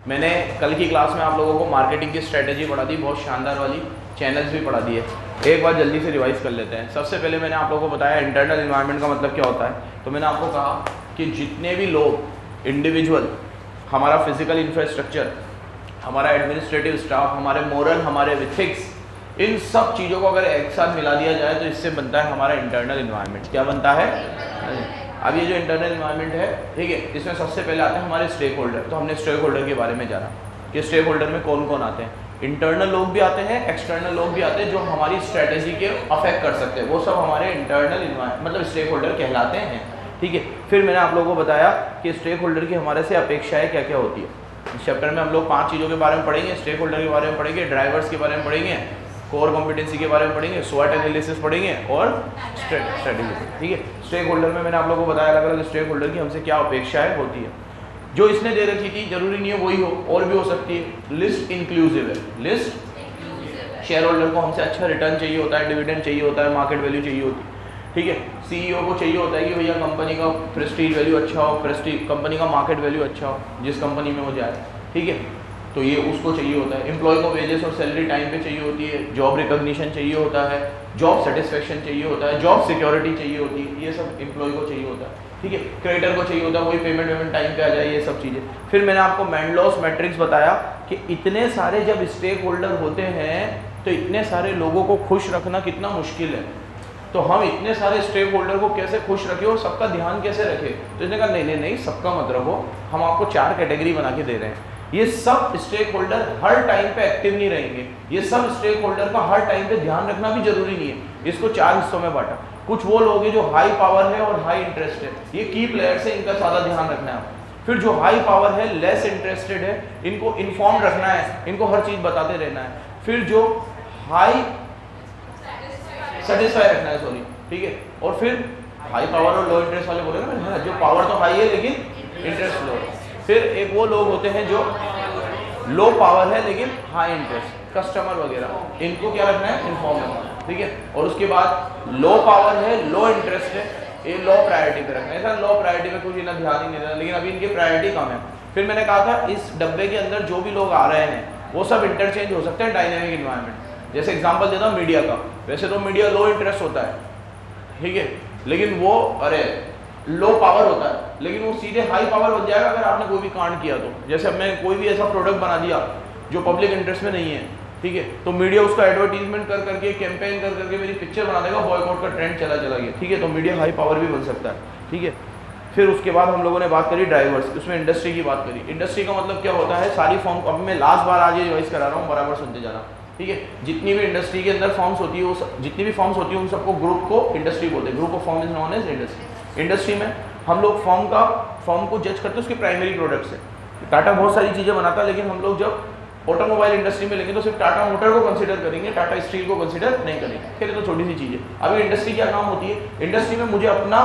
मैंने कल की क्लास में आप लोगों को मार्केटिंग की स्ट्रेटेजी पढ़ा दी, बहुत शानदार वाली, चैनल्स भी पढ़ा दिए। एक बार जल्दी से रिवाइज कर लेते हैं। सबसे पहले मैंने आप लोगों को बताया इंटरनल इन्वायरमेंट का मतलब क्या होता है। तो मैंने आपको कहा कि जितने भी लोग इंडिविजुअल, हमारा फिजिकल इंफ्रास्ट्रक्चर, हमारा एडमिनिस्ट्रेटिव स्टाफ, हमारे मोरल, हमारे एथिक्स, इन सब चीज़ों को अगर एक साथ मिला दिया जाए तो इससे बनता है हमारा इंटरनल इन्वायरमेंट। क्या बनता है? अब ये जो इंटरनल इन्वायरमेंट है, ठीक है, इसमें सबसे पहले आते हैं हमारे स्टेक होल्डर। तो हमने स्टेक होल्डर के बारे में जाना कि स्टेक होल्डर में कौन कौन आते हैं। इंटरनल लोग भी आते हैं, एक्सटर्नल लोग भी आते हैं जो हमारी स्ट्रेटेजी के अफेक्ट कर सकते हैं, वो सब हमारे इंटरनल इन्वायरमेंट मतलब स्टेक होल्डर कहलाते हैं, ठीक है। फिर मैंने आप लोगों को बताया कि स्टेक होल्डर की हमारे से अपेक्षाएं क्या क्या होती है। इस चैप्टर में हम लोग 5 चीज़ों के बारे में पढ़ेंगे। स्टेक होल्डर के बारे में पढ़ेंगे, ड्राइवर्स के बारे में पढ़ेंगे, कोर कॉम्पिटेंसी के बारे में पढ़ेंगे, स्वॉट एनालिसिस पढ़ेंगे और स्ट्रेटेजी, ठीक है। स्टेक होल्डर में मैंने आप लोगों को बताया अलग अलग स्टेक होल्डर की हमसे क्या अपेक्षाएं होती है। जो इसने दे रखी थी जरूरी नहीं है वही हो, और भी हो सकती है। लिस्ट इंक्लूसिव है। लिस्ट शेयर होल्डर को हमसे अच्छा रिटर्न चाहिए होता है, डिविडेंड चाहिए होता है, मार्केट वैल्यू चाहिए होती है, ठीक है। सीईओ को चाहिए होता है कि भैया कंपनी का प्रेस्टीज वैल्यू अच्छा हो, प्रेस्टीज कंपनी का मार्केट वैल्यू अच्छा हो जिस कंपनी में वो जाए, ठीक है। तो ये उसको चाहिए होता है। एम्प्लॉय को वेजेस और सैलरी टाइम पे चाहिए होती है, जॉब रिकॉग्निशन चाहिए होता है, जॉब सेटिस्फेक्शन चाहिए होता है, जॉब सिक्योरिटी चाहिए होती है, ये सब एम्प्लॉय को चाहिए होता है, ठीक है। क्रेडिटर को चाहिए होता है वही पेमेंट टाइम पे आ जाए, ये सब चीज़ें। फिर मैंने आपको मैंडलॉस मैट्रिक्स बताया कि इतने सारे जब स्टेक होल्डर होते हैं तो इतने सारे लोगों को खुश रखना कितना मुश्किल है। तो हम इतने सारे स्टेक होल्डर को कैसे खुश रखें और सबका ध्यान कैसे रखें। तो इसने कहा नहीं सबका मत रखो, हम आपको 4 कैटेगरी बना के दे रहे हैं। ये सब स्टेक होल्डर हर टाइम पे एक्टिव नहीं रहेंगे, ये सब स्टेक होल्डर का हर टाइम पे ध्यान रखना भी जरूरी नहीं है। इसको 4 हिस्सों में बांटा। कुछ वो लोग हैं जो हाई पावर है और हाई इंटरेस्ट है, ये की प्लेयर्स है, इनका ज़्यादा ध्यान रखना है। फिर जो हाई पावर है, लेस इंटरेस्टेड है, इनको इन्फॉर्म रखना है, इनको हर चीज़ बताते रहना है। फिर जो हाई सेटिस्फाई रखना है, सॉरी, ठीक है। और फिर हाई पावर और लो इंटरेस्ट वाले बोले ना, जो पावर तो हाई है लेकिन इंटरेस्ट लो है। फिर एक वो लोग होते हैं जो लो पावर है लेकिन हाई इंटरेस्ट, कस्टमर वगैरह, इनको क्या रखना है? इन्फॉर्म रखना है, ठीक है। और उसके बाद लो पावर है, लो इंटरेस्ट है, ये लो प्रायोरिटी पे रखना है। ऐसा लो प्रायोरिटी पे कुछ इतना ध्यान ही नहीं देना, लेकिन अभी इनकी प्रायोरिटी कम है। फिर मैंने कहा था इस डब्बे के अंदर जो भी लोग आ रहे हैं वो सब इंटरचेंज हो सकते हैं डायनेमिक इन्वायरमेंट। जैसे एग्जाम्पल देता हूँ मीडिया का। वैसे तो मीडिया लो इंटरेस्ट होता है, ठीक है, लेकिन वो लो पावर होता है, लेकिन वो सीधे हाई पावर बन जाएगा अगर आपने कोई भी कांड किया तो। जैसे अब मैं कोई भी ऐसा प्रोडक्ट बना दिया जो पब्लिक इंटरेस्ट में नहीं है, ठीक है, तो मीडिया उसका एडवर्टीजमेंट कर करके, कैंपेन कर करके मेरी पिक्चर बना देगा, बॉयकॉट का ट्रेंड चला गया, ठीक है। तो मीडिया हाई पावर भी बन सकता है, ठीक है। फिर उसके बाद हम लोगों ने बात करी ड्राइवर्स, उसमें इंडस्ट्री की बात करी। इंडस्ट्री का मतलब क्या होता है? सारी फॉर्म, अभी मैं लास्ट बार आज ये रिवाइज करा रहा हूँ, बराबर सुनते जाना, ठीक है। जितनी भी इंडस्ट्री के अंदर फॉर्म्स होती है, वो जितनी भी फॉर्म्स होती है उन सबको ग्रुप को इंडस्ट्री बोलते हैं। Group of firm is known as industry. Industry में हम लोग फॉर्म को जज करते हैं उसके प्राइमरी प्रोडक्ट से। टाटा बहुत सारी चीज़ें बनाता है, लेकिन हम लोग जब ऑटोमोबाइल इंडस्ट्री में लेंगे तो सिर्फ टाटा मोटर को कंसीडर करेंगे, टाटा स्टील को कंसीडर नहीं करेंगे। फिर तो छोटी सी चीज़ है। अभी इंडस्ट्री क्या काम होती है? इंडस्ट्री में मुझे अपना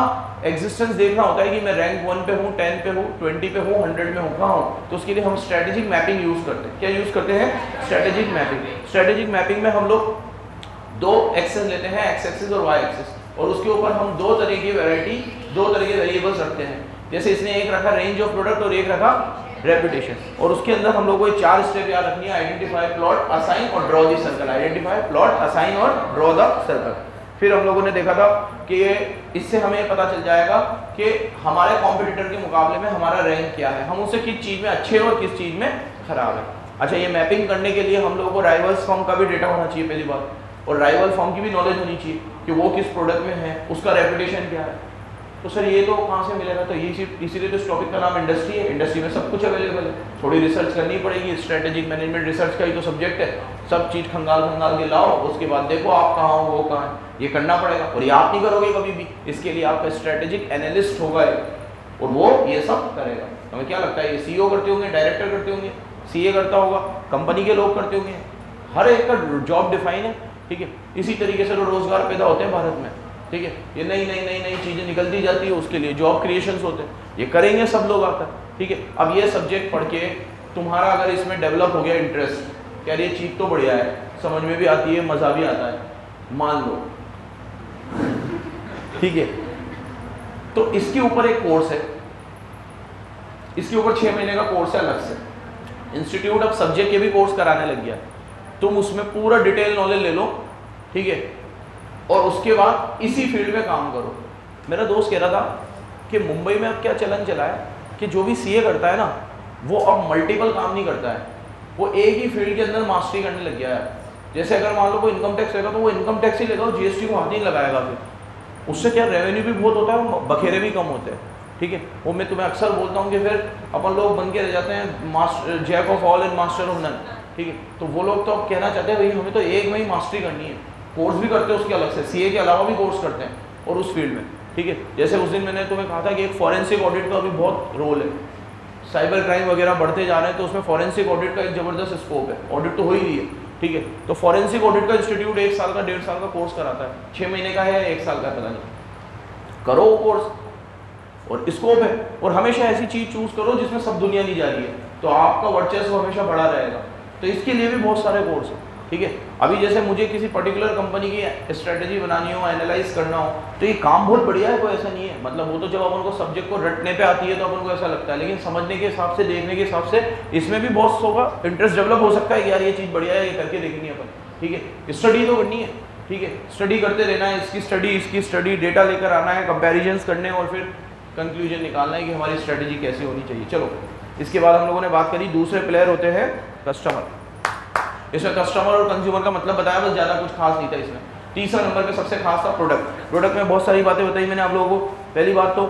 एग्जिस्टेंस देखना होता है कि मैं रैंक 1 पे हूँ, 10 पे हूँ, 20 पे हूँ, 100 में हूँ, कहाँ हूँ। तो उसके लिए हम स्ट्रेटेजिक मैपिंग यूज़ करते हैं। क्या यूज़ करते हैं? Strategic mapping. स्ट्रेटेजिक मैपिंग में हम लोग 2 एक्सेस लेते हैं, एक्स एक्सिस और वाई एक्सिस, और उसके ऊपर हम 2 तरह की वैरायटी, 2 तरह के वेरिएबल्स रखते हैं। जैसे इसने एक रखा रेंज ऑफ प्रोडक्ट और एक रखा रेपुटेशन, और उसके अंदर हम लोग को 4 स्टेप याद रखनी है। आइडेंटिफाई, प्लॉट, असाइन और draw the circle. Identify, plot, assign और ड्रॉ द सर्कल। फिर हम लोगों ने देखा था कि इससे हमें पता चल जाएगा कि हमारे कॉम्पिटिटर के मुकाबले में हमारा रैंक क्या है, हम उससे किस चीज़ में अच्छे हैं और किस चीज़ में खराब है। अच्छा, ये मैपिंग करने के लिए हम लोगों को राइवल्स फर्म का भी डेटा होना चाहिए पहली बात, और राइवल फर्म की भी नॉलेज होनी चाहिए कि वो किस प्रोडक्ट में है, उसका रेपुटेशन क्या है। तो सर ये तो कहाँ से मिलेगा? तो इसीलिए तो इस टॉपिक का नाम इंडस्ट्री है। इंडस्ट्री में सब कुछ अवेलेबल है, थोड़ी रिसर्च करनी पड़ेगी। स्ट्रेटेजिक मैनेजमेंट रिसर्च का ही तो सब्जेक्ट है। सब चीज़ खंगाल के लाओ, उसके बाद देखो आप कहाँ हो, वो कहाँ है, ये करना पड़ेगा। और ये आप नहीं करोगे कभी भी, इसके लिए आपका स्ट्रेटेजिक एनालिस्ट होगा और वो ये सब करेगा। हमें क्या लगता है? ये CEO करते होंगे, डायरेक्टर करते होंगे, CA करता होगा, कंपनी के लोग करते होंगे, हर एक का जॉब डिफाइन है, ठीक है। इसी तरीके से तो रोजगार पैदा होते हैं भारत में, ठीक है। ये नई चीज़ें निकलती जाती है, उसके लिए जॉब क्रिएशंस होते हैं, ये करेंगे सब लोग आकर, ठीक है। अब ये सब्जेक्ट पढ़ के तुम्हारा अगर इसमें डेवलप हो गया इंटरेस्ट, यार ये चीज़ तो बढ़िया है, समझ में भी आती है, मज़ा भी आता है, मान लो, ठीक है। तो इसके ऊपर एक कोर्स है, इसके ऊपर 6 महीने का कोर्स है अलग से, इंस्टीट्यूट अब सब्जेक्ट के भी कोर्स कराने लग गया, तुम उसमें पूरा डिटेल नॉलेज ले लो, ठीक है, और उसके बाद इसी फील्ड में काम करो। मेरा दोस्त कह रहा था कि मुंबई में अब क्या चलन चला है कि जो भी सीए करता है ना, वो अब मल्टीपल काम नहीं करता है, वो एक ही फील्ड के अंदर मास्टरी करने लग गया है। जैसे अगर मान लो कोई इनकम टैक्स लेगा तो वो इनकम टैक्स ही लेगा, वो जीएसटी को हाथ नहीं लगाएगा, फिर उससे क्या रेवेन्यू भी बहुत होता है, बखेरे भी कम होते हैं, ठीक है। वो मैं तुम्हें अक्सर बोलता हूँ कि फिर अपन लोग बन के रह जाते हैं master, jack of all and master of none, ठीक है। तो वो लोग तो अब कहना चाहते हैं भाई हमें तो एक में ही मास्टरी करनी है, कोर्स भी करते हैं उसके अलग से, सीए के अलावा भी कोर्स करते हैं और उस फील्ड में, ठीक है। जैसे उस दिन मैंने तुम्हें कहा था कि एक फॉरेंसिक ऑडिट का भी बहुत रोल है, साइबर क्राइम वगैरह बढ़ते जा रहे हैं तो उसमें फॉरेंसिक ऑडिट का एक ज़बरदस्त स्कोप है, ऑडिट तो हो ही रही है, ठीक है। तो फॉरेंसिक ऑडिट का इंस्टीट्यूट 1 साल का 1.5 साल का कोर्स कराता है, 6 महीने का है या 1 साल का पता नहीं, करो वो कोर्स और स्कोप है। और हमेशा ऐसी चीज़ चूज़ करो जिसमें सब दुनिया नहीं जा रही है, तो आपका वर्चस्व हमेशा बढ़ा रहेगा। तो इसके लिए भी बहुत सारे कोर्स हैं, ठीक है। अभी जैसे मुझे किसी पर्टिकुलर कंपनी की स्ट्रेटेजी बनानी हो, एनालाइज करना हो, तो ये काम बहुत बढ़िया है, कोई ऐसा नहीं है, मतलब वो तो जब अपन को सब्जेक्ट को रटने पे आती है तो अपन को ऐसा लगता है, लेकिन समझने के हिसाब से, देखने के हिसाब से इसमें भी बहुत सौ का इंटरेस्ट डेवलप हो सकता है कि यार ये चीज़ बढ़िया है, ये करके देखेंगे अपन, ठीक है। स्टडी तो करनी है, ठीक है, स्टडी करते रहना है, इसकी स्टडी, डेटा लेकर आना है, कंपेरिजन्स करने और फिर कंक्लूजन निकालना है कि हमारी स्ट्रेटेजी कैसी होनी चाहिए। चलो, इसके बाद हम लोगों ने बात करी, दूसरे प्लेयर होते हैं कस्टमर। इसमें कस्टमर और कंज्यूमर का मतलब बताया, बस ज़्यादा कुछ खास नहीं था इसमें। तीसरा नंबर पे सबसे खास था प्रोडक्ट। प्रोडक्ट में बहुत सारी बातें बताई मैंने आप लोगों को। पहली बात तो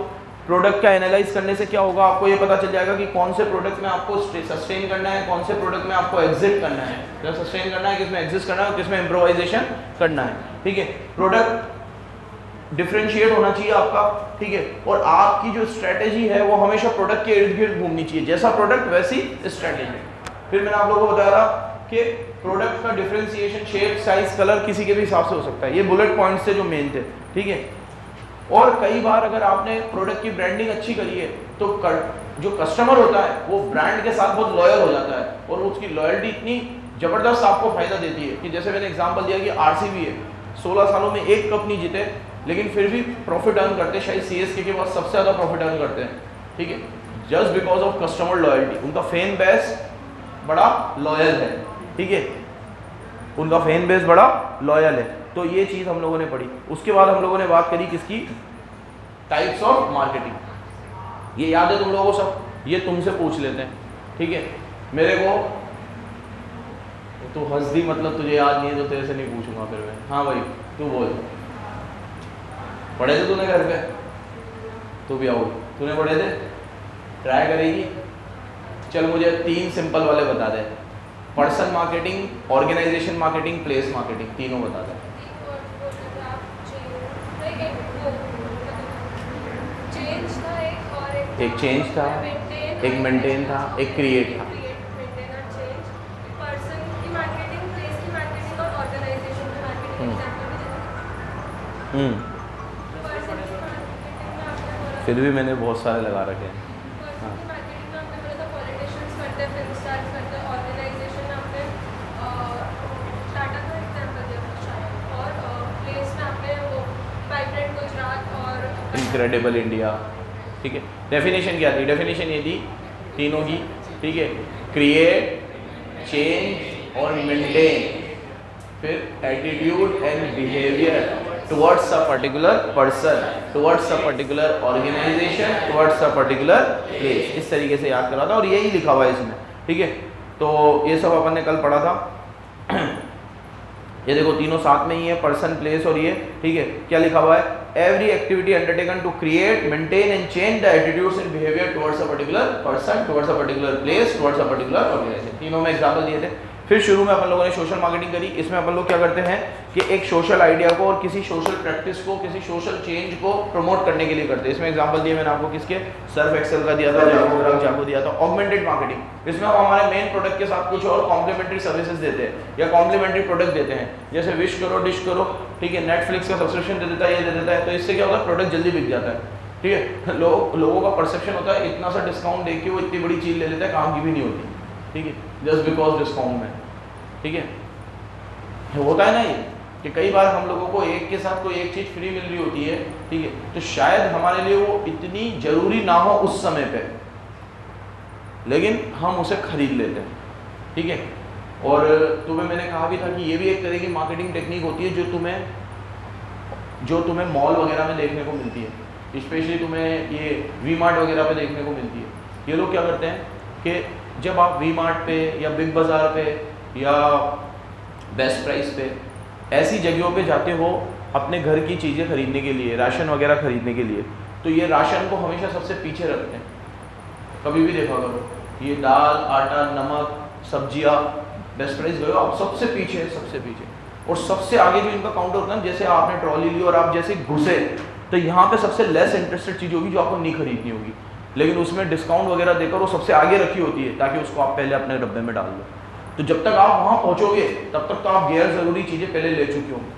प्रोडक्ट का एनालाइज करने से क्या होगा, आपको ये पता चल जाएगा कि कौन से प्रोडक्ट में आपको सस्टेन करना है, कौन से प्रोडक्ट में आपको एग्जिट करना है, किस सस्टेन करना है, किस में एग्जिस्ट करना है, किस में इम्प्रोवाइजेशन करना है, ठीक है। प्रोडक्ट डिफरेंशिएट होना चाहिए आपका, ठीक है, और आपकी जो स्ट्रेटेजी है वो हमेशा प्रोडक्ट के इर्द गिर्द घूमनी चाहिए, जैसा प्रोडक्ट वैसी स्ट्रेटेजी। फिर मैंने आप लोगों को बताया कि प्रोडक्ट का डिफरेंशिएशन शेप, साइज, कलर किसी के भी हिसाब से हो सकता है, ये बुलेट पॉइंट्स से जो मेन थे, ठीक है। और कई बार अगर आपने प्रोडक्ट की ब्रांडिंग अच्छी करी है तो जो कस्टमर होता है वो ब्रांड के साथ बहुत लॉयल हो जाता है, और उसकी लॉयल्टी इतनी ज़बरदस्त आपको फ़ायदा देती है कि जैसे मैंने एग्जांपल दिया कि आरसीबी है, 16 सालों में एक कप नहीं जीते, लेकिन फिर भी प्रॉफिट अर्न करते, शायद सीएसके के बाद सबसे ज़्यादा प्रॉफिट अर्न करते हैं, ठीक है, just because of customer loyalty. उनका फैन बेस बड़ा लॉयल है, ठीक है, उनका फैन बेस बड़ा लॉयल है। तो ये चीज़ हम लोगों ने पढ़ी। उसके बाद हम लोगों ने बात करी किसकी, टाइप्स ऑफ मार्केटिंग। ये याद है तुम लोगों को सब, ये तुमसे पूछ लेते हैं, ठीक है। मेरे को तो हंस दी, मतलब तुझे याद नहीं है तो तेरे से नहीं पूछूंगा फिर मैं। हाँ भाई तू बोल, पढ़े थे तूने घर पे? तू भी आओ, तूने पढ़े थे? ट्राई करेगी? चल मुझे 3 सिंपल वाले बता दे, person marketing, organisation marketing, place marketing, तीनों बता दे। एक चेंज था, एक मेंटेन था, एक क्रिएट था। फिर भी मैंने बहुत सारे लगा रखे हैं। हाँ। इनक्रेडिबल इंडिया, ठीक है। डेफिनेशन क्या थी? डेफिनेशन ये थी तीनों की, ठीक है, क्रिएट, चेंज और मेंटेन, फिर attitude and behaviour towards a particular person, towards a particular organisation, towards a particular place. इस तरीके से याद करा था और यही लिखा हुआ है इसमें, ठीक है। तो ये सब अपन ने कल पढ़ा था। ये देखो तीनों साथ में ही है, पर्सन, प्लेस और ये, ठीक है। क्या लिखा हुआ है? Every activity undertaken to create, maintain and change the attitudes and behaviour towards a particular person, towards a particular place, towards a particular organisation. तीनों में एग्जांपल दिए थे। फिर शुरू में अपन लोगों ने सोशल मार्केटिंग करी। इसमें अपन लोग क्या करते हैं कि एक सोशल आइडिया को और किसी सोशल प्रैक्टिस को, किसी सोशल चेंज को प्रमोट करने के लिए करते हैं। इसमें एग्जांपल दिए मैंने आपको, किसके? सर्फ एक्सेल का दिया था, जाको दिया था। ऑगमेंटेड मार्केटिंग, इसमें हम हमारे मेन प्रोडक्ट के साथ कुछ और कॉम्प्लीमेंट्री सर्विसेज देते हैं या कॉम्प्लीमेंट्री प्रोडक्ट देते हैं, जैसे विश करो, डिश करो, ठीक है, नेटफ्लिक्स का सब्सक्रिप्शन दे देता है, ये दे देता है। तो इससे क्या होता है? प्रोडक्ट जल्दी बिक जाता है, ठीक है। लोगों का परसेप्शन होता है इतना सा डिस्काउंट देख के वो इतनी बड़ी चीज़ ले लेता है, काम की भी नहीं होती, ठीक है, जस्ट बिकॉज डिस्काउंट में, ठीक है। होता है ना ये कि कई बार हम लोगों को एक के साथ कोई एक चीज़ फ्री मिल रही होती है, ठीक है, तो शायद हमारे लिए वो इतनी ज़रूरी ना हो उस समय पे, लेकिन हम उसे खरीद लेते हैं, ठीक है। और तुम्हें मैंने कहा भी था कि ये भी एक तरह की मार्केटिंग टेक्निक होती है जो तुम्हें मॉल वगैरह में देखने को मिलती है, स्पेशली तुम्हें ये वी मार्ट वगैरह पे देखने को मिलती है। ये लोग क्या करते हैं कि जब आप वी मार्ट पे या बिग बाज़ार पे या बेस्ट प्राइस पे ऐसी जगहों पे जाते हो अपने घर की चीज़ें खरीदने के लिए, राशन वगैरह खरीदने के लिए, तो ये राशन को हमेशा सबसे पीछे रखते हैं। कभी भी देखा करो, ये दाल, आटा, नमक, सब्जियाँ, बेस्ट प्राइस गए आप सबसे पीछे, सबसे पीछे। और सबसे आगे जो इनका काउंटर होता है, जैसे आपने ट्रॉली ली और आप जैसे घुसे तो यहाँ पे सबसे लेस इंटरेस्टेड चीज़ होगी जो आपको नहीं खरीदनी होगी, लेकिन उसमें डिस्काउंट वगैरह देकर वो सबसे आगे रखी होती है ताकि उसको आप पहले अपने डब्बे में डाल दो। तो जब तक आप वहाँ पहुँचोगे तब तक तो आप गैर ज़रूरी चीज़ें पहले ले चुके होंगे,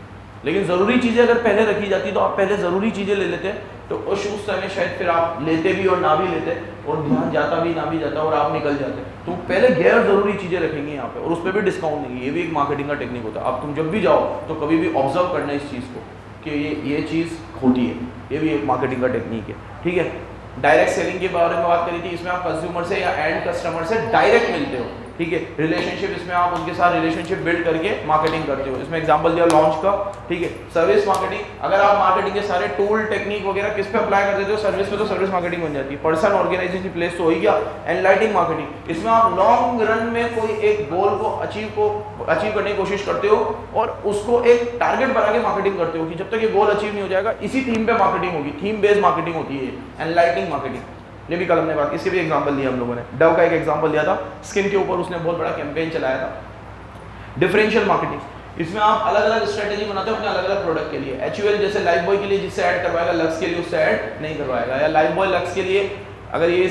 लेकिन ज़रूरी चीज़ें अगर पहले रखी जाती तो आप पहले ज़रूरी चीज़ें ले लेते, तो उस समय शायद फिर आप लेते भी और ना भी लेते, और ध्यान जाता भी ना भी जाता और आप निकल जाते। तो पहले गैर ज़रूरी चीज़ें रखेंगे यहाँ पे, और उस पर भी डिस्काउंट देंगे। ये भी एक मार्केटिंग का टेक्निक होता है। अब तुम जब भी जाओ तो कभी भी ऑब्जर्व करना इस चीज़ को कि ये चीज़ खोटी है, ये भी एक मार्केटिंग का टेक्निक है, ठीक है। डायरेक्ट सेलिंग के बारे में बात करी थी, इसमें आप कंज्यूमर से या एंड कस्टमर से डायरेक्ट मिलते हो, ठीक है। रिलेशनशिप, इसमें आप उनके साथ रिलेशनशिप बिल्ड करके मार्केटिंग करते हो। इसमें एग्जांपल दिया लॉन्च का, ठीक है। सर्विस मार्केटिंग, अगर आप मार्केटिंग के सारे टूल टेक्निक वगैरह किस पे अप्लाई कर देते हो, सर्विस पे, तो सर्विस मार्केटिंग बन जाती है। पर्सन, ऑर्गेनाइजेशन, प्लेस तो हो ही गया। एनलाइटिंग मार्केटिंग, इसमें आप लॉन्ग रन में कोई एक गोल को अचीव करने की कोशिश करते हो और उसको एक टारगेट बना के मार्केटिंग करते हो कि जब तक ये गोल अचीव नहीं हो जाएगा इसी थीम पे मार्केटिंग होगी। थीम बेस्ड मार्केटिंग होती है एनलाइटिंग मार्केटिंग। ये भी कल हमने बात, इसके भी एग्जांपल दिया हम लोगों ने। डव का एक एग्जांपल दिया था, स्किन के ऊपर उसने बहुत बड़ा कैंपेन चलाया था। डिफरेंशियल मार्केटिंग, इसमें आप अलग अलग स्ट्रेटेजी बनाते हो अपने अलग अलग प्रोडक्ट के लिए। HUL जैसे लाइफ बॉय के लिए जिससे ऐड करवाएगा, लक्स के लिए उससे ऐड नहीं करवाएगा, या लाइफ बॉय लक्स के लिए अगर ये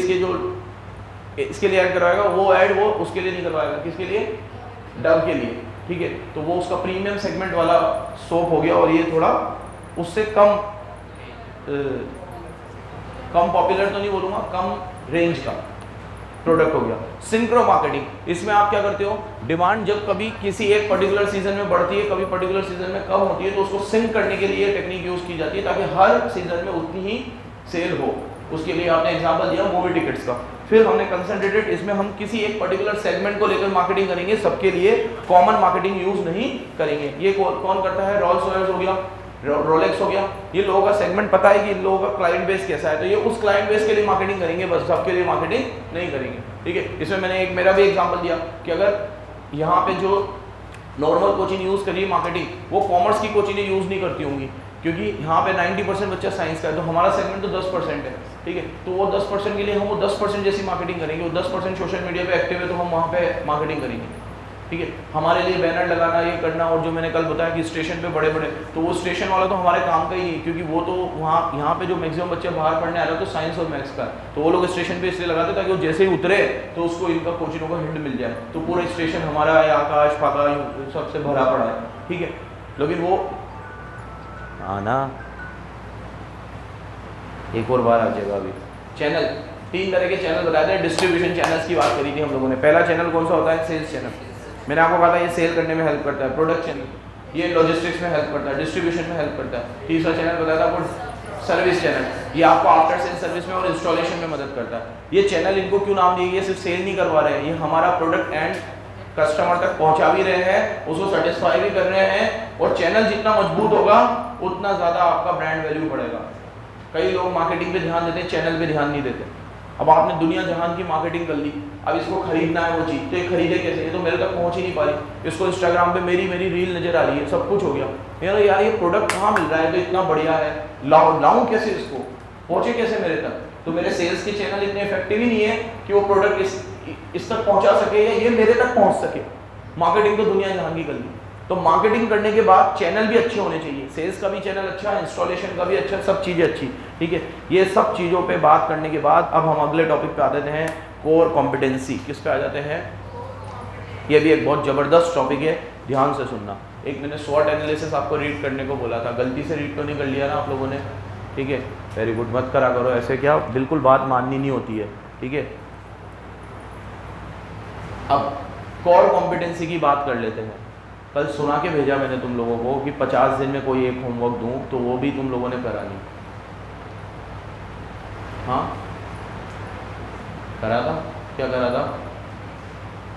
इसके लिए ऐड करवाएगा वो ऐड वो उसके लिए नहीं करवाएगा। किसके लिए? डव के लिए, ठीक है। तो वो उसका प्रीमियम सेगमेंट वाला सोप हो गया, और ये थोड़ा उससे कम पॉपुलर तो नहीं बोलूँगा, कम रेंज का प्रोडक्ट हो गया। सिंक्रो मार्केटिंग, इसमें आप क्या करते हो, डिमांड जब कभी किसी एक पर्टिकुलर सीजन में बढ़ती है, कभी पर्टिकुलर सीजन में कम होती है, तो उसको सिंक करने के लिए टेक्निक यूज की जाती है ताकि हर सीजन में उतनी ही सेल हो। उसके लिए आपने एग्जांपल दिया मूवी टिकट्स का। फिर हमने कंसंट्रेटेड, इसमें हम किसी एक पर्टिकुलर सेगमेंट को लेकर मार्केटिंग करेंगे, सबके लिए कॉमन मार्केटिंग यूज नहीं करेंगे। ये कौन करता है? रॉल्स रॉयल्स हो गया, रोलेक्स हो गया। ये लोगों का सेगमेंट पता है कि इन लोगों का क्लाइंट बेस कैसा है, तो ये उस क्लाइंट बेस के लिए मार्केटिंग करेंगे, बस सबके लिए मार्केटिंग नहीं करेंगे, ठीक है। इसमें मैंने एक मेरा भी एग्जांपल दिया कि अगर यहाँ पे जो नॉर्मल कोचिंग यूज करिए मार्केटिंग, वो कॉमर्स की कोचिंगें यूज नहीं करती होंगी, क्योंकि यहाँ पे 90% बच्चा साइंस का है, तो हमारा सेगमेंट तो 10% है, ठीक है। तो वो 10% के लिए हम वो 10% जैसी मार्केटिंग करेंगे। वो 10% सोशल मीडिया पे एक्टिव है तो हम वहाँ पे मार्केटिंग करेंगे, ठीक है। हमारे लिए बैनर लगाना, ये करना, और जो मैंने कल बताया कि स्टेशन पे बड़े बड़े, तो वो स्टेशन वाला तो हमारे काम का ही है, क्योंकि वो तो वहाँ यहाँ पे जो मैक्सिमम बच्चे बाहर पढ़ने आ रहे हैं तो साइंस और मैथ्स का, तो वो लोग स्टेशन पे इसलिए लगाते ताकि वो जैसे ही उतरे तो उसको इनका कोचिंगों का हिंट मिल जाए। तो पूरा स्टेशन हमारा है, आकाश फाकाश सबसे भरा पड़ा है, ठीक है। लेकिन वो आना एक और बार आ जाएगा। अभी चैनल, 3 तरह के चैनल बताए थे। डिस्ट्रीब्यूशन चैनल्स की बात करी थी हम लोगों ने। पहला चैनल कौन सा होता है? Sales channel. मैंने आपको कहा था ये सेल करने में हेल्प करता है। प्रोडक्ट चैनल, ये लॉजिस्टिक्स में हेल्प करता है, डिस्ट्रीब्यूशन में हेल्प करता है। तीसरा चैनल बताया था आपको सर्विस चैनल, ये आपको आफ्टर सेल सर्विस में और इंस्टॉलेशन में मदद करता है। ये चैनल इनको क्यों नाम दिए? ये सिर्फ सेल नहीं करवा रहे हैं, ये हमारा प्रोडक्ट एंड कस्टमर तक पहुंचा भी रहे हैं, उसको सेटिस्फाई भी कर रहे हैं, और चैनल जितना मजबूत होगा उतना ज़्यादा आपका ब्रांड वैल्यू बढ़ेगा। कई लोग मार्केटिंग पे ध्यान देते हैं, चैनल पे ध्यान नहीं देते। अब आपने दुनिया जहान की मार्केटिंग कर ली, अब इसको खरीदना है वो चीज़, तो ये खरीदे कैसे? ये तो मेरे तक पहुंच ही नहीं पा रही। इसको इंस्टाग्राम पे मेरी रील नजर आ रही है, सब कुछ हो गया यार ये प्रोडक्ट कहाँ मिल रहा है तो इतना बढ़िया है, लाऊं कैसे, इसको पहुंचे कैसे मेरे तक? तो मेरे सेल्स के चैनल इतने इफेक्टिव ही नहीं है कि वो प्रोडक्ट इस तक पहुंचा सके या ये मेरे तक पहुंच सके। मार्केटिंग तो दुनिया जहान की कर ली। तो मार्केटिंग करने के बाद चैनल भी अच्छे होने चाहिए, सेल्स का भी चैनल अच्छा, इंस्टॉलेशन का भी अच्छा, सब चीज़ें अच्छी, ठीक है। ये सब चीज़ों पे बात करने के बाद अब हम अगले टॉपिक पे आ जाते हैं, कोर कॉम्पिटेंसी। किस पे आ जाते हैं? ये भी एक बहुत ज़बरदस्त टॉपिक है, ध्यान से सुनना। एक मैंने स्वॉट एनालिसिस आपको रीड करने को बोला था, गलती से रीड तो नहीं कर लिया ना आप लोगों ने? ठीक है, वेरी गुड, मत करा करो ऐसे, क्या बिल्कुल बात माननी नहीं होती है, ठीक है। अब कोर कॉम्पिटेंसी की बात कर लेते हैं। कल सुना के भेजा मैंने तुम लोगों को कि 50 दिन में कोई एक होमवर्क दूं, तो वो भी तुम लोगों ने करा नहीं। हाँ, करा था क्या करा था,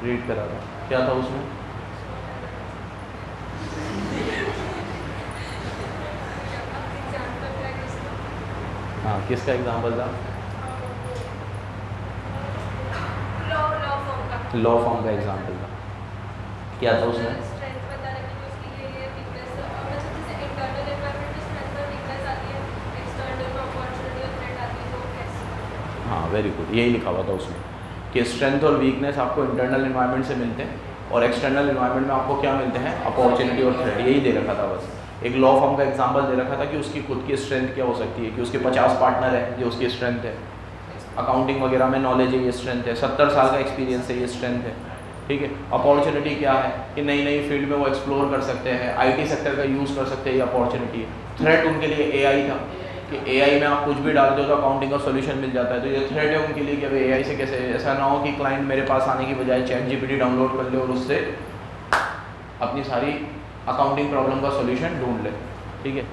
रीड करा था, क्या था उसमें? हाँ, किसका एग्जाम्पल था? लॉ फॉर्म का एग्जाम्पल था। क्या था उसमें? हाँ, वेरी गुड, यही लिखा हुआ था उसमें कि स्ट्रेंथ और वीकनेस आपको इंटरनल इन्वायरमेंट से मिलते हैं और एक्सटर्नल इन्वायरमेंट में आपको क्या मिलते हैं, अपॉर्चुनिटी और थ्रेट। यही दे रखा था बस। एक लॉ फॉर्म का एग्जांपल दे रखा था कि उसकी खुद की स्ट्रेंथ क्या हो सकती है, कि उसके 50 पार्टनर है, ये उसकी स्ट्रेंथ है। अकाउंटिंग वगैरह में नॉलेज है, ये स्ट्रेंथ है। 70 साल का एक्सपीरियंस है, ये स्ट्रेंथ है। ठीक है। अपॉर्चुनिटी क्या है कि नई नई फील्ड में वो एक्सप्लोर कर सकते हैं, IT सेक्टर का यूज़ कर सकते हैं, ये अपॉर्चुनिटी है। थ्रेट उनके लिए AI था कि AI में आप कुछ भी डालते हो तो अकाउंटिंग का सॉल्यूशन मिल जाता है, तो ये थ्रेट है उनके लिए कि अब AI से कैसे, ऐसा ना हो कि क्लाइंट मेरे पास आने की बजाय ChatGPT डाउनलोड कर ले और उससे अपनी सारी अकाउंटिंग प्रॉब्लम का सॉल्यूशन ढूंढ ले। ठीक है,